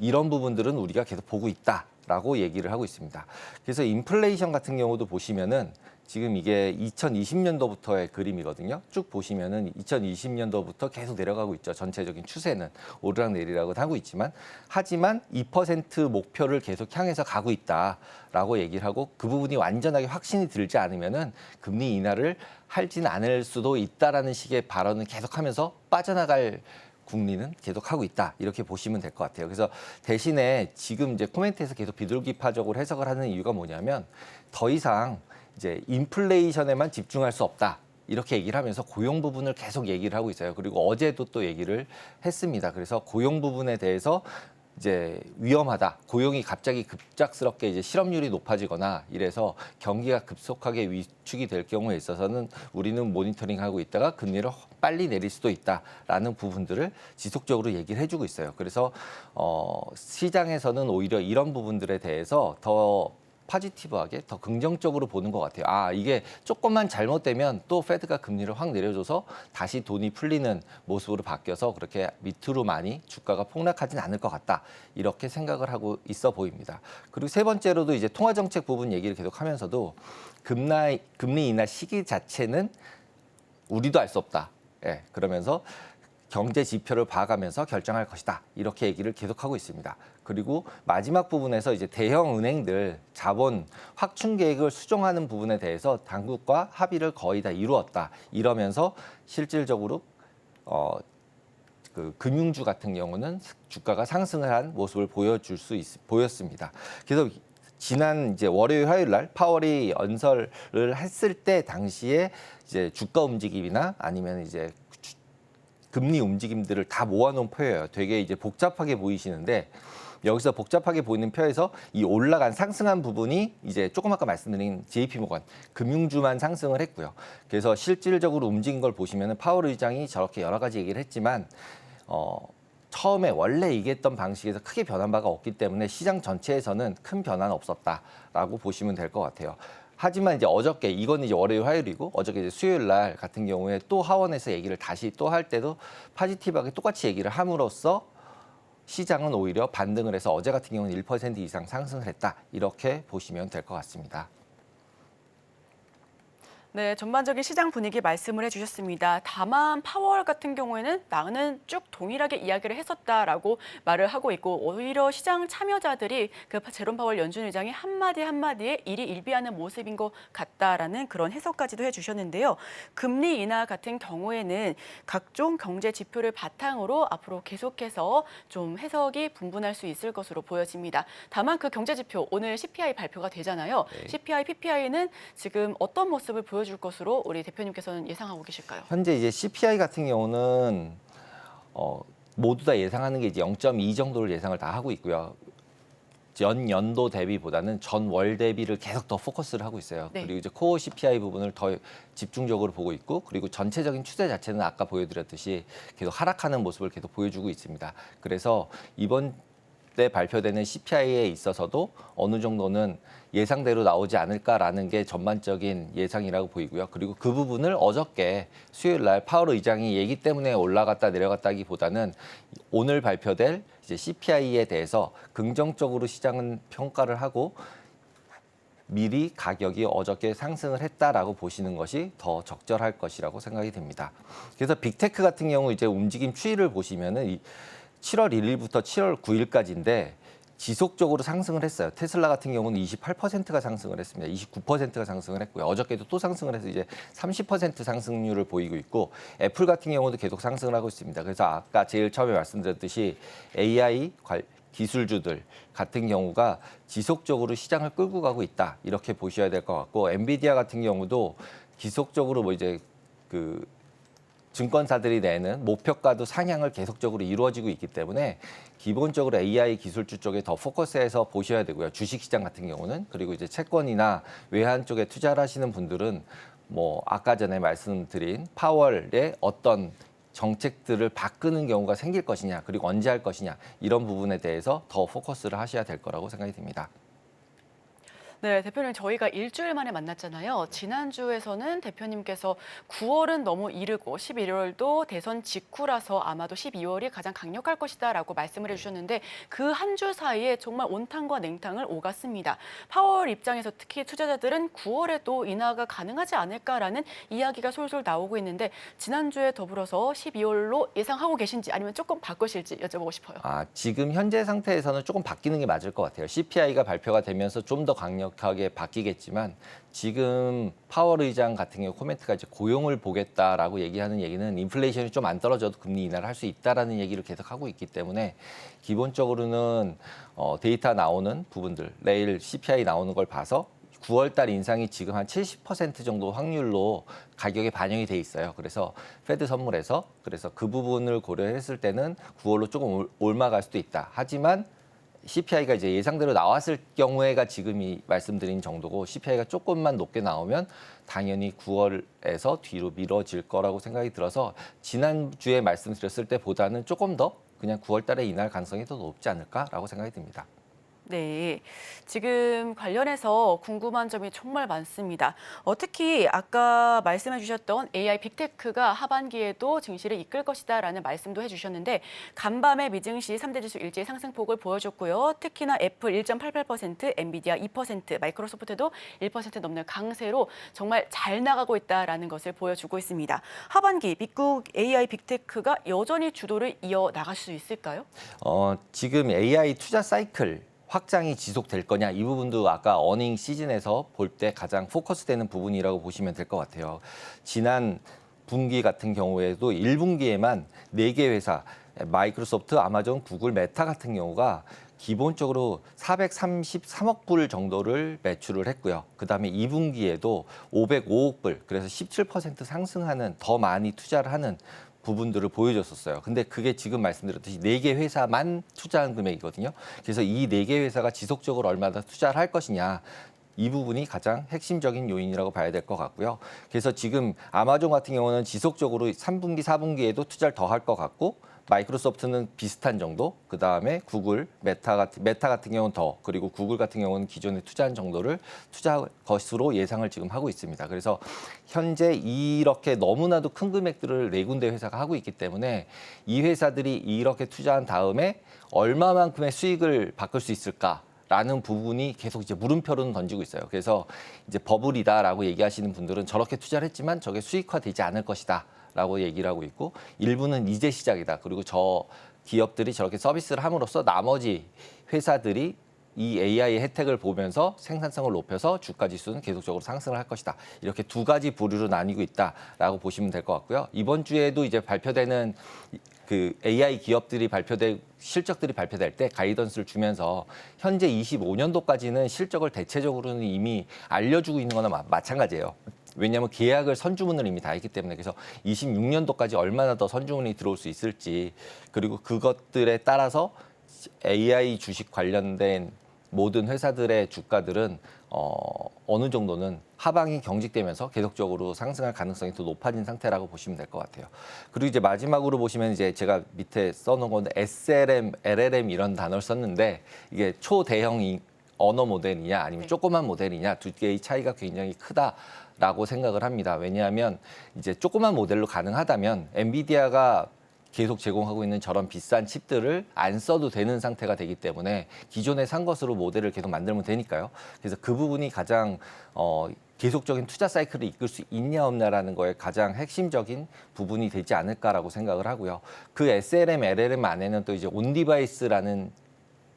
이런 부분들은 우리가 계속 보고 있다라고 얘기를 하고 있습니다. 그래서 인플레이션 같은 경우도 보시면은 지금 이게 2020년도부터의 그림이거든요. 쭉 보시면은 2020년도부터 계속 내려가고 있죠. 전체적인 추세는 오르락 내리락은 하고 있지만 하지만 2% 목표를 계속 향해서 가고 있다라고 얘기를 하고 그 부분이 완전하게 확신이 들지 않으면은 금리 인하를 하지는 않을 수도 있다라는 식의 발언을 계속하면서 빠져나갈 국리는 계속하고 있다 이렇게 보시면 될 것 같아요. 그래서 대신에 지금 이제 코멘트에서 계속 비둘기파적으로 해석을 하는 이유가 뭐냐면 더 이상 이제 인플레이션에만 집중할 수 없다. 이렇게 얘기를 하면서 고용 부분을 계속 얘기를 하고 있어요. 그리고 어제도 또 얘기를 했습니다. 그래서 고용 부분에 대해서 이제 위험하다. 고용이 갑자기 급작스럽게 이제 실업률이 높아지거나 이래서 경기가 급속하게 위축이 될 경우에 있어서는 우리는 모니터링하고 있다가 금리를 빨리 내릴 수도 있다라는 부분들을 지속적으로 얘기를 해주고 있어요. 그래서 시장에서는 오히려 이런 부분들에 대해서 더 포지티브하게 더 긍정적으로 보는 것 같아요. 아, 이게 조금만 잘못되면 또 페드가 금리를 확 내려줘서 다시 돈이 풀리는 모습으로 바뀌어서 그렇게 밑으로 많이 주가가 폭락하진 않을 것 같다. 이렇게 생각을 하고 있어 보입니다. 그리고 세 번째로도 이제 통화정책 부분 얘기를 계속하면서도 금리 인하 시기 자체는 우리도 알 수 없다. 예, 그러면서 경제 지표를 봐가면서 결정할 것이다. 이렇게 얘기를 계속하고 있습니다. 그리고 마지막 부분에서 이제 대형 은행들 자본 확충 계획을 수정하는 부분에 대해서 당국과 합의를 거의 다 이루었다. 이러면서 실질적으로 그 금융주 같은 경우는 주가가 상승을 한 모습을 보였습니다. 그래서 지난 이제 월요일, 화요일 날 파월이 연설을 했을 때 당시에 이제 주가 움직임이나 아니면 이제 금리 움직임들을 다 모아놓은 표예요. 되게 이제 복잡하게 보이시는데 여기서 복잡하게 보이는 표에서 이 올라간 상승한 부분이 이제 조금 아까 말씀드린 JP모건 금융주만 상승을 했고요. 그래서 실질적으로 움직인 걸 보시면 파월 의장이 저렇게 여러 가지 얘기를 했지만 처음에 원래 얘기했던 방식에서 크게 변한 바가 없기 때문에 시장 전체에서는 큰 변화는 없었다라고 보시면 될 것 같아요. 하지만 이제 어저께 이건 이제 월요일 화요일이고 어저께 이제 수요일 날 같은 경우에 또 하원에서 얘기를 다시 또 할 때도 포지티브하게 똑같이 얘기를 함으로써 시장은 오히려 반등을 해서 어제 같은 경우는 1% 이상 상승을 했다. 이렇게 보시면 될 것 같습니다. 네, 전반적인 시장 분위기 말씀을 해주셨습니다. 다만 파월 같은 경우에는 나는 쭉 동일하게 이야기를 했었다라고 말을 하고 있고 오히려 시장 참여자들이 그 제롬 파월 연준 의장이 한마디 한마디에 일희일비하는 모습인 것 같다라는 그런 해석까지도 해주셨는데요. 금리 인하 같은 경우에는 각종 경제 지표를 바탕으로 앞으로 계속해서 좀 해석이 분분할 수 있을 것으로 보여집니다. 다만 그 경제 지표 오늘 CPI 발표가 되잖아요. 네. CPI, PPI는 지금 어떤 모습을 보여줄 것으로 우리 대표님께서는 예상하고 계실까요? 현재 이제 CPI 같은 경우는 모두 다 예상하는 게 이제 0.2 정도를 예상을 다 하고 있고요. 연도 대비보다는 전월 대비를 계속 더 포커스를 하고 있어요. 네. 그리고 이제 코어 CPI 부분을 더 집중적으로 보고 있고, 그리고 전체적인 추세 자체는 아까 보여드렸듯이 계속 하락하는 모습을 계속 보여주고 있습니다. 그래서 이번 때 발표되는 CPI에 있어서도 어느 정도는 예상대로 나오지 않을까라는 게 전반적인 예상이라고 보이고요. 그리고 그 부분을 어저께 수요일 날 파월 의장이 얘기 때문에 올라갔다 내려갔다기보다는 오늘 발표될 이제 CPI에 대해서 긍정적으로 시장은 평가를 하고 미리 가격이 어저께 상승을 했다라고 보시는 것이 더 적절할 것이라고 생각이 됩니다. 그래서 빅테크 같은 경우 이제 움직임 추이를 보시면은 7월 1일부터 7월 9일까지인데 지속적으로 상승을 했어요. 테슬라 같은 경우는 28%가 상승을 했습니다. 29%가 상승을 했고요. 어저께도 또 상승을 해서 이제 30% 상승률을 보이고 있고, 애플 같은 경우도 계속 상승을 하고 있습니다. 그래서 아까 제일 처음에 말씀드렸듯이 AI 기술주들 같은 경우가 지속적으로 시장을 끌고 가고 있다. 이렇게 보셔야 될 것 같고, 엔비디아 같은 경우도 지속적으로 뭐 이제 그 증권사들이 내는 목표가도 상향을 계속적으로 이루어지고 있기 때문에 기본적으로 AI 기술주 쪽에 더 포커스해서 보셔야 되고요. 주식시장 같은 경우는. 그리고 이제 채권이나 외환 쪽에 투자를 하시는 분들은 뭐 아까 전에 말씀드린 파월의 어떤 정책들을 바꾸는 경우가 생길 것이냐, 그리고 언제 할 것이냐, 이런 부분에 대해서 더 포커스를 하셔야 될 거라고 생각이 듭니다. 네, 대표님 저희가 일주일 만에 만났잖아요. 지난주에서는 대표님께서 9월은 너무 이르고 11월도 대선 직후라서 아마도 12월이 가장 강력할 것이다라고 말씀을 해주셨는데 그 한 주 사이에 정말 온탕과 냉탕을 오갔습니다. 파월 입장에서 특히 투자자들은 9월에도 인하가 가능하지 않을까라는 이야기가 솔솔 나오고 있는데 지난주에 더불어서 12월로 예상하고 계신지 아니면 조금 바꾸실지 여쭤보고 싶어요. 지금 현재 상태에서는 조금 바뀌는 게 맞을 것 같아요. CPI가 발표가 되면서 좀 더 강력하게 바뀌겠지만 지금 파월 의장 같은 경우 코멘트가 이제 고용을 보겠다라고 얘기하는 얘기는 인플레이션이 좀 안 떨어져도 금리 인하를 할 수 있다라는 얘기를 계속 하고 있기 때문에 기본적으로는 데이터 나오는 부분들, 내일 CPI 나오는 걸 봐서 9월 달 인상이 지금 한 70% 정도 확률로 가격에 반영이 돼 있어요. 그래서 페드 선물에서 그래서 그 부분을 고려했을 때는 9월로 조금 올라갈 수도 있다. 하지만 CPI가 이제 예상대로 나왔을 경우에가 지금이 말씀드린 정도고 CPI가 조금만 높게 나오면 당연히 9월에서 뒤로 미뤄질 거라고 생각이 들어서 지난주에 말씀드렸을 때보다는 조금 더 그냥 9월 달에 인할 가능성이 더 높지 않을까라고 생각이 듭니다. 네, 지금 관련해서 궁금한 점이 정말 많습니다. 특히 아까 말씀해 주셨던 AI 빅테크가 하반기에도 증시를 이끌 것이다라는 말씀도 해주셨는데 간밤에 미증시 3대 지수 일제히 상승폭을 보여줬고요. 특히나 애플 1.88%, 엔비디아 2%, 마이크로소프트도 1% 넘는 강세로 정말 잘 나가고 있다라는 것을 보여주고 있습니다. 하반기 미국 AI 빅테크가 여전히 주도를 이어나갈 수 있을까요? 지금 AI 투자 사이클 확장이 지속될 거냐, 이 부분도 아까 어닝 시즌에서 볼 때 가장 포커스되는 부분이라고 보시면 될 것 같아요. 지난 분기 같은 경우에도 1분기에만 4개 회사, 마이크로소프트, 아마존, 구글, 메타 같은 경우가 기본적으로 433억 불 정도를 매출을 했고요. 그다음에 2분기에도 505억 불, 그래서 17% 상승하는, 더 많이 투자를 하는 부분들을 보여줬었어요. 근데 그게 지금 말씀드렸듯이 4개 회사만 투자한 금액이거든요. 그래서 이 4개 회사가 지속적으로 얼마나 투자를 할 것이냐, 이 부분이 가장 핵심적인 요인이라고 봐야 될 것 같고요. 그래서 지금 아마존 같은 경우는 지속적으로 3분기, 4분기에도 투자를 더 할 것 같고 마이크로소프트는 비슷한 정도, 그다음에 구글, 메타 같은 경우는 더, 그리고 구글 같은 경우는 기존에 투자한 정도를 투자할 것으로 예상을 지금 하고 있습니다. 그래서 현재 이렇게 너무나도 큰 금액들을 네 군데 회사가 하고 있기 때문에 이 회사들이 이렇게 투자한 다음에 얼마만큼의 수익을 바꿀 수 있을까? 라는 부분이 계속 이제 물음표로는 던지고 있어요. 그래서 이제 버블이다라고 얘기하시는 분들은 저렇게 투자를 했지만 저게 수익화되지 않을 것이다. 라고 얘기를 하고 있고 일부는 이제 시작이다. 그리고 저 기업들이 저렇게 서비스를 함으로써 나머지 회사들이 이 AI 혜택을 보면서 생산성을 높여서 주가 지수는 계속적으로 상승을 할 것이다. 이렇게 두 가지 부류로 나뉘고 있다라고 보시면 될 것 같고요. 이번 주에도 이제 발표되는 그 AI 기업들이 실적들이 발표될 때 가이던스를 주면서 현재 25년도까지는 실적을 대체적으로는 이미 알려주고 있는 거나 마찬가지예요. 왜냐하면 계약을 선주문을 이미 다 했기 때문에 그래서 26년도까지 얼마나 더 선주문이 들어올 수 있을지 그리고 그것들에 따라서 AI 주식 관련된 모든 회사들의 주가들은 어느 정도는 하방이 경직되면서 계속적으로 상승할 가능성이 더 높아진 상태라고 보시면 될 것 같아요. 그리고 이제 마지막으로 보시면 이제 제가 밑에 써놓은 건데 SLM, LLM 이런 단어를 썼는데 이게 초대형 언어 모델이냐 아니면 조그만 모델이냐 두 개의 차이가 굉장히 크다라고 생각을 합니다. 왜냐하면 이제 조그만 모델로 가능하다면 엔비디아가 계속 제공하고 있는 저런 비싼 칩들을 안 써도 되는 상태가 되기 때문에 기존에 산 것으로 모델을 계속 만들면 되니까요. 그래서 그 부분이 가장 계속적인 투자 사이클을 이끌 수 있냐 없냐라는 거에 가장 핵심적인 부분이 되지 않을까라고 생각을 하고요. 그 SLM, LLM 안에는 또 이제 온디바이스라는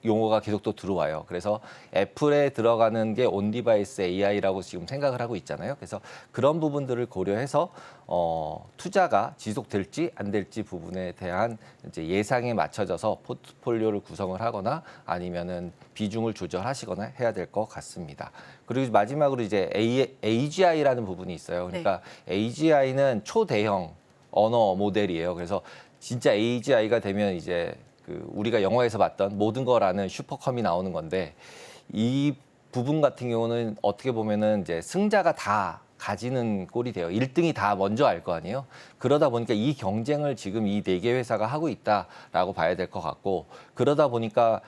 용어가 계속 또 들어와요. 그래서 애플에 들어가는 게 온디바이스 AI라고 지금 생각을 하고 있잖아요. 그래서 그런 부분들을 고려해서 투자가 지속될지 안 될지 부분에 대한 이제 예상에 맞춰져서 포트폴리오를 구성을 하거나 아니면은 비중을 조절하시거나 해야 될 것 같습니다. 그리고 마지막으로 이제 AGI라는 부분이 있어요. 그러니까 AGI는 초대형 언어 모델이에요. 그래서 진짜 AGI가 되면 이제 우리가 영화에서 봤던 모든 거라는 슈퍼컴이 나오는 건데 이 부분 같은 경우는 어떻게 보면은 이제 승자가 다 가지는 꼴이 돼요. 1등이 다 먼저 알 거 아니에요. 그러다 보니까 이 경쟁을 지금 이 네 개 회사가 하고 있다라고 봐야 될 것 같고 그러다 보니까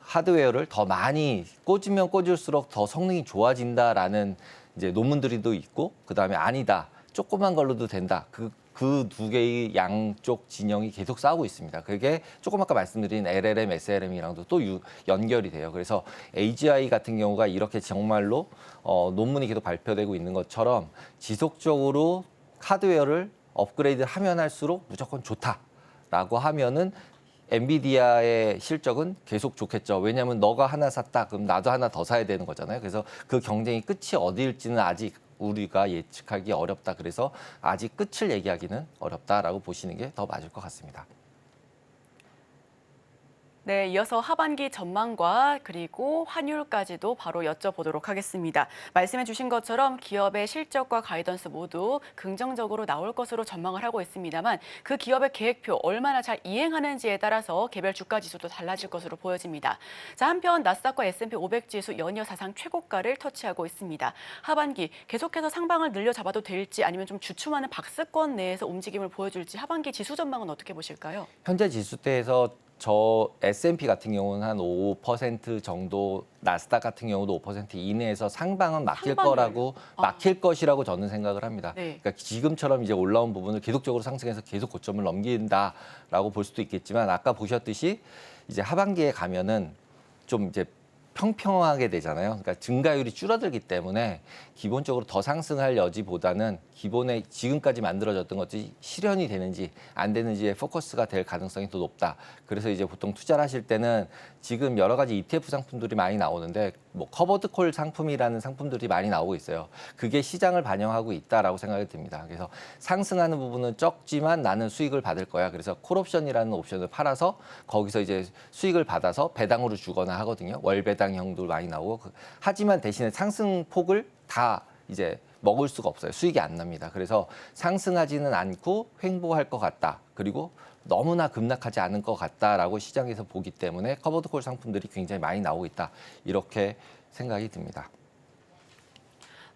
하드웨어를 더 많이 꽂으면 꽂을수록 더 성능이 좋아진다라는 이제 논문들이 또 있고 그다음에 아니다. 조그만 걸로도 된다. 그 두 개의 양쪽 진영이 계속 싸우고 있습니다. 그게 조금 아까 말씀드린 LLM, SLM이랑도 또 연결이 돼요. 그래서 AGI 같은 경우가 이렇게 정말로 논문이 계속 발표되고 있는 것처럼 지속적으로 하드웨어를 업그레이드 하면 할수록 무조건 좋다라고 하면은 엔비디아의 실적은 계속 좋겠죠. 왜냐하면 너가 하나 샀다, 그럼 나도 하나 더 사야 되는 거잖아요. 그래서 그 경쟁이 끝이 어디일지는 아직 우리가 예측하기 어렵다. 그래서 아직 끝을 얘기하기는 어렵다라고 보시는 게 더 맞을 것 같습니다. 네, 이어서 하반기 전망과 그리고 환율까지도 바로 여쭤보도록 하겠습니다. 말씀해 주신 것처럼 기업의 실적과 가이던스 모두 긍정적으로 나올 것으로 전망을 하고 있습니다만 그 기업의 계획표 얼마나 잘 이행하는지에 따라서 개별 주가 지수도 달라질 것으로 보여집니다. 자, 한편 나스닥과 S&P 500 지수 연이어 사상 최고가를 터치하고 있습니다. 하반기 계속해서 상방을 늘려잡아도 될지 아니면 좀 주춤하는 박스권 내에서 움직임을 보여줄지 하반기 지수 전망은 어떻게 보실까요? 현재 지수대에서 저 S&P 같은 경우는 한 5% 정도, 나스닥 같은 경우도 5% 이내에서 상방은 막힐 것이라고 저는 생각을 합니다. 네. 그러니까 지금처럼 이제 올라온 부분을 계속적으로 상승해서 계속 고점을 넘긴다라고 볼 수도 있겠지만 아까 보셨듯이 이제 하반기에 가면은 좀 이제 평평하게 되잖아요. 그러니까 증가율이 줄어들기 때문에 기본적으로 더 상승할 여지보다는 기본에 지금까지 만들어졌던 것들이 실현이 되는지 안 되는지에 포커스가 될 가능성이 더 높다. 그래서 이제 보통 투자를 하실 때는 지금 여러 가지 ETF 상품들이 많이 나오는데 뭐 커버드 콜 상품이라는 상품들이 많이 나오고 있어요. 그게 시장을 반영하고 있다라고 생각이 듭니다. 그래서 상승하는 부분은 적지만 나는 수익을 받을 거야. 그래서 콜옵션이라는 옵션을 팔아서 거기서 이제 수익을 받아서 배당으로 주거나 하거든요. 월 배당형도 많이 나오고 하지만 대신에 상승폭을 다 이제 먹을 수가 없어요. 수익이 안 납니다. 그래서 상승하지는 않고 횡보할 것 같다. 그리고 너무나 급락하지 않은 것 같다라고 시장에서 보기 때문에 커버드콜 상품들이 굉장히 많이 나오고 있다. 이렇게 생각이 듭니다.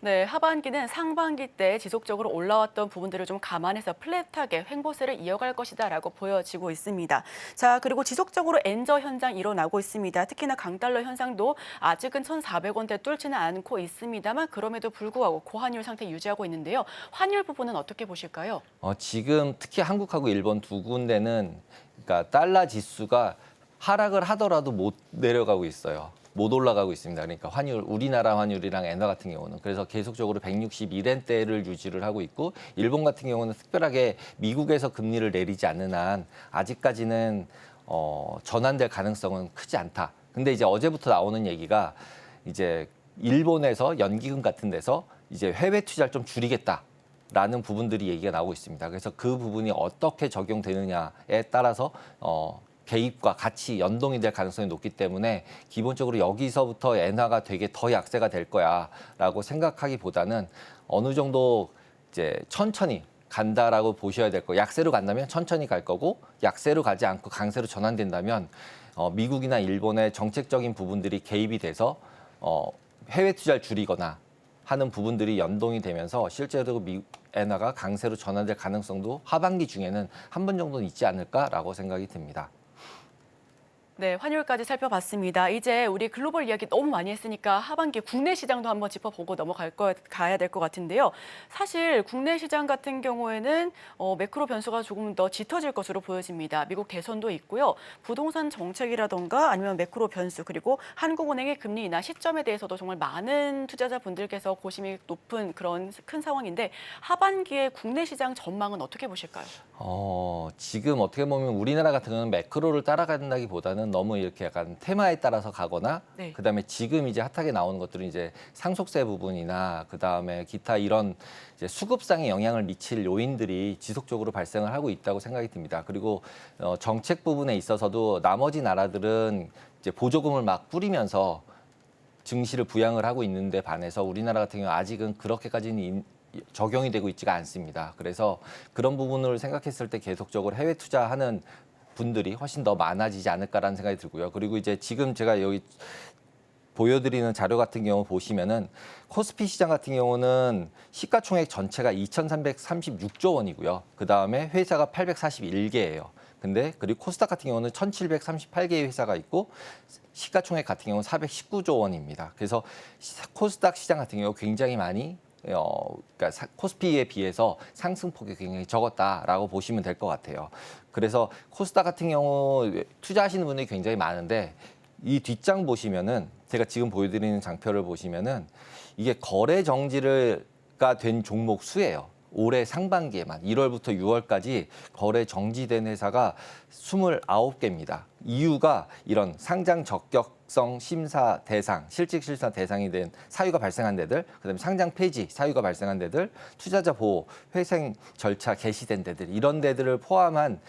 네, 하반기는 상반기 때 지속적으로 올라왔던 부분들을 좀 감안해서 플랫하게 횡보세를 이어갈 것이다라고 보여지고 있습니다. 자, 그리고 지속적으로 엔저 현상 일어나고 있습니다. 특히나 강달러 현상도 아직은 1,400원대 뚫지는 않고 있습니다만 그럼에도 불구하고 고환율 상태 유지하고 있는데요. 환율 부분은 어떻게 보실까요? 지금 특히 한국하고 일본 두 군데는 그러니까 달러 지수가 하락을 하더라도 못 내려가고 있어요. 못 올라가고 있습니다. 그러니까 환율, 우리나라 환율이랑 엔화 같은 경우는 그래서 계속적으로 161엔대를 유지를 하고 있고 일본 같은 경우는 특별하게 미국에서 금리를 내리지 않는 한 아직까지는 전환될 가능성은 크지 않다. 근데 이제 어제부터 나오는 얘기가 이제 일본에서 연기금 같은 데서 이제 해외 투자를 좀 줄이겠다라는 부분들이 얘기가 나오고 있습니다. 그래서 그 부분이 어떻게 적용되느냐에 따라서 개입과 같이 연동이 될 가능성이 높기 때문에 기본적으로 여기서부터 엔화가 되게 더 약세가 될 거야라고 생각하기보다는 어느 정도 이제 천천히 간다라고 보셔야 될 거예요. 약세로 간다면 천천히 갈 거고 약세로 가지 않고 강세로 전환된다면 미국이나 일본의 정책적인 부분들이 개입이 돼서 해외 투자를 줄이거나 하는 부분들이 연동이 되면서 실제로 엔화가 강세로 전환될 가능성도 하반기 중에는 한 번 정도는 있지 않을까라고 생각이 듭니다. 네, 환율까지 살펴봤습니다. 이제 우리 글로벌 이야기 너무 많이 했으니까 하반기 국내 시장도 한번 짚어보고 가야 될 것 같은데요. 사실 국내 시장 같은 경우에는 매크로 변수가 조금 더 짙어질 것으로 보여집니다. 미국 대선도 있고요. 부동산 정책이라던가 아니면 매크로 변수 그리고 한국은행의 금리 인하 시점에 대해서도 정말 많은 투자자분들께서 고심이 높은 그런 큰 상황인데 하반기에 국내 시장 전망은 어떻게 보실까요? 지금 어떻게 보면 우리나라 같은 경우는 매크로를 따라간다기보다는 너무 이렇게 약간 테마에 따라서 가거나 네. 그다음에 지금 이제 핫하게 나오는 것들은 이제 상속세 부분이나 그다음에 기타 이런 이제 수급상에 영향을 미칠 요인들이 지속적으로 발생을 하고 있다고 생각이 듭니다. 그리고 정책 부분에 있어서도 나머지 나라들은 이제 보조금을 막 뿌리면서 증시를 부양을 하고 있는데 반해서 우리나라 같은 경우 아직은 그렇게까지는 적용이 되고 있지가 않습니다. 그래서 그런 부분을 생각했을 때 계속적으로 해외 투자하는 분들이 훨씬 더 많아지지 않을까라는 생각이 들고요. 그리고 이제 지금 제가 여기 보여드리는 자료 같은 경우 보시면은 코스피 시장 같은 경우는 시가총액 전체가 2,336조 원이고요. 그 다음에 회사가 841개예요. 근데 그리고 코스닥 같은 경우는 1,738개의 회사가 있고 시가총액 같은 경우는 419조 원입니다. 그래서 코스닥 시장 같은 경우 굉장히 많이 그러니까 코스피에 비해서 상승폭이 굉장히 적었다라고 보시면 될 것 같아요. 그래서 코스닥 같은 경우 투자하시는 분들이 굉장히 많은데 이 뒷장 보시면은 제가 지금 보여드리는 장표를 보시면은 이게 거래 정지가 된 종목 수예요. 올해 상반기에만 1월부터 6월까지 거래 정지된 회사가 29개입니다. 이유가 이런 상장 적격성 심사 대상, 실직 심사 대상이 된 사유가 발생한 데들, 그다음에 상장 폐지 사유가 발생한 데들, 투자자 보호, 회생 절차 개시된 데들 이런 데들을 포함한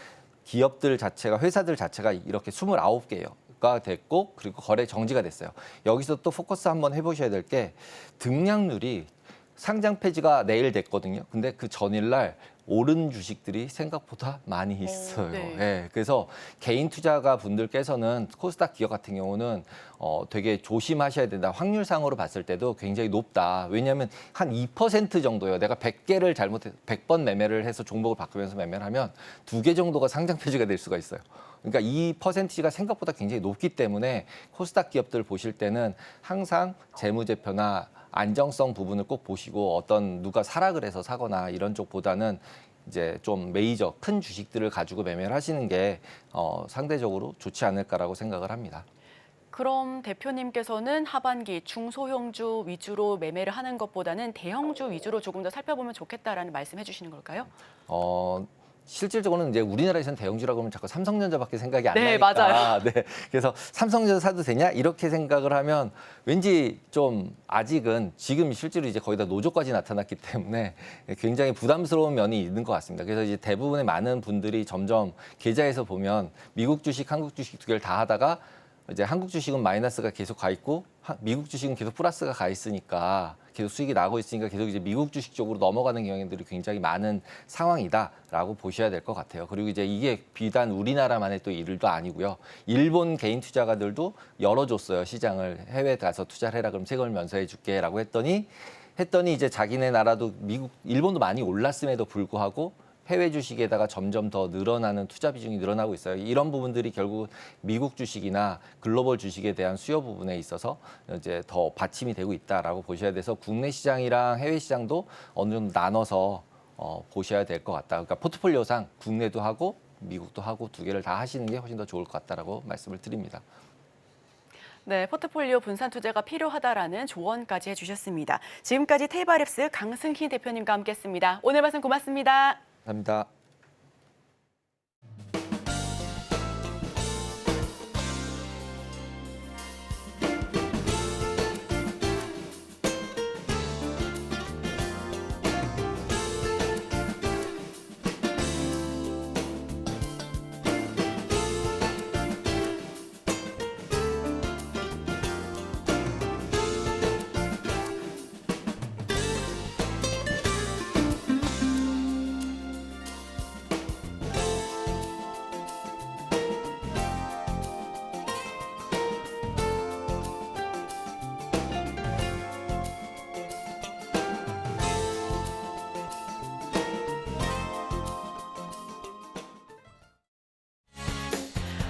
기업들 자체가 회사들 자체가 이렇게 29개예요. 가 됐고 그리고 거래 정지가 됐어요. 여기서 또 포커스 한번 해보셔야 될 게 등락률이 상장 폐지가 내일 됐거든요. 근데 그 전일날 오른 주식들이 생각보다 많이 있어요. 네. 네, 그래서 개인 투자가 분들께서는 코스닥 기업 같은 경우는 되게 조심하셔야 된다. 확률상으로 봤을 때도 굉장히 높다. 왜냐하면 한 2% 정도요. 내가 100개를 100번 매매를 해서 종목을 바꾸면서 매매를 하면 2개 정도가 상장 폐지가 될 수가 있어요. 그러니까 이 퍼센티지가 생각보다 굉장히 높기 때문에 코스닥 기업들 보실 때는 항상 재무제표나 안정성 부분을 꼭 보시고 어떤 누가 사락을 해서 사거나 이런 쪽보다는 이제 좀 메이저 큰 주식들을 가지고 매매를 하시는 게 상대적으로 좋지 않을까라고 생각을 합니다. 그럼 대표님께서는 하반기 중소형주 위주로 매매를 하는 것보다는 대형주 위주로 조금 더 살펴보면 좋겠다라는 말씀해 주시는 걸까요? 실질적으로는 이제 우리나라에서는 대형주라고 하면 자꾸 삼성전자밖에 생각이 안 네, 나니까. 맞아요. 네, 그래서 삼성전자 사도 되냐 이렇게 생각을 하면 왠지 좀 아직은 지금 실제로 이제 거의 다 노조까지 나타났기 때문에 굉장히 부담스러운 면이 있는 것 같습니다. 그래서 이제 대부분의 많은 분들이 점점 계좌에서 보면 미국 주식, 한국 주식 두 개를 다 하다가 이제 한국 주식은 마이너스가 계속 가 있고 미국 주식은 계속 플러스가 가 있으니까 계속 수익이 나고 있으니까 계속 이제 미국 주식 쪽으로 넘어가는 경향들이 굉장히 많은 상황이다라고 보셔야 될 것 같아요. 그리고 이제 이게 비단 우리나라만의 또 일도 아니고요. 일본 개인 투자가들도 열어줬어요. 시장을 해외에 가서 투자를 해라 그럼 세금을 면세해 줄게라고 했더니 했더니 이제 자기네 나라도 미국, 일본도 많이 올랐음에도 불구하고 해외 주식에다가 점점 더 늘어나는 투자 비중이 늘어나고 있어요. 이런 부분들이 결국 미국 주식이나 글로벌 주식에 대한 수요 부분에 있어서 이제 더 받침이 되고 있다라고 보셔야 돼서 국내 시장이랑 해외 시장도 어느 정도 나눠서 보셔야 될 것 같다. 그러니까 포트폴리오상 국내도 하고 미국도 하고 두 개를 다 하시는 게 훨씬 더 좋을 것 같다라고 말씀을 드립니다. 네, 포트폴리오 분산 투자가 필요하다라는 조언까지 해주셨습니다. 지금까지 테이바랩스 강승희 대표님과 함께했습니다. 오늘 말씀 고맙습니다. 감사합니다.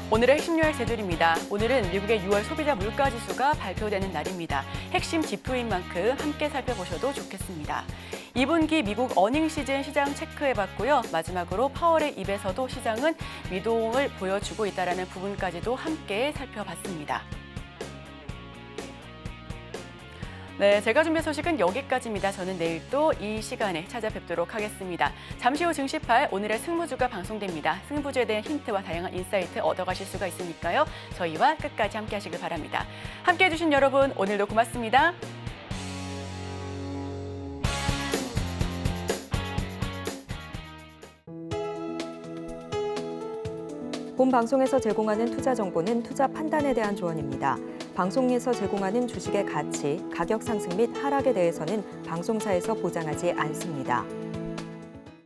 오늘의 핵심 요약 세 줄입니다. 오늘은 미국의 6월 소비자 물가 지수가 발표되는 날입니다. 핵심 지표인 만큼 함께 살펴보셔도 좋겠습니다. 2분기 미국 어닝 시즌 시장 체크해봤고요. 마지막으로 파월의 입에서도 시장은 미동을 보여주고 있다는 부분까지도 함께 살펴봤습니다. 네, 제가 준비한 소식은 여기까지입니다. 저는 내일 또 이 시간에 찾아뵙도록 하겠습니다. 잠시 후 증시 8 오늘의 승부주가 방송됩니다. 승부주에 대한 힌트와 다양한 인사이트 얻어가실 수가 있으니까요. 저희와 끝까지 함께 하시길 바랍니다. 함께해 주신 여러분 오늘도 고맙습니다. 본 방송에서 제공하는 투자 정보는 투자 판단에 대한 조언입니다. 방송에서 제공하는 주식의 가치, 가격 상승 및 하락에 대해서는 방송사에서 보장하지 않습니다.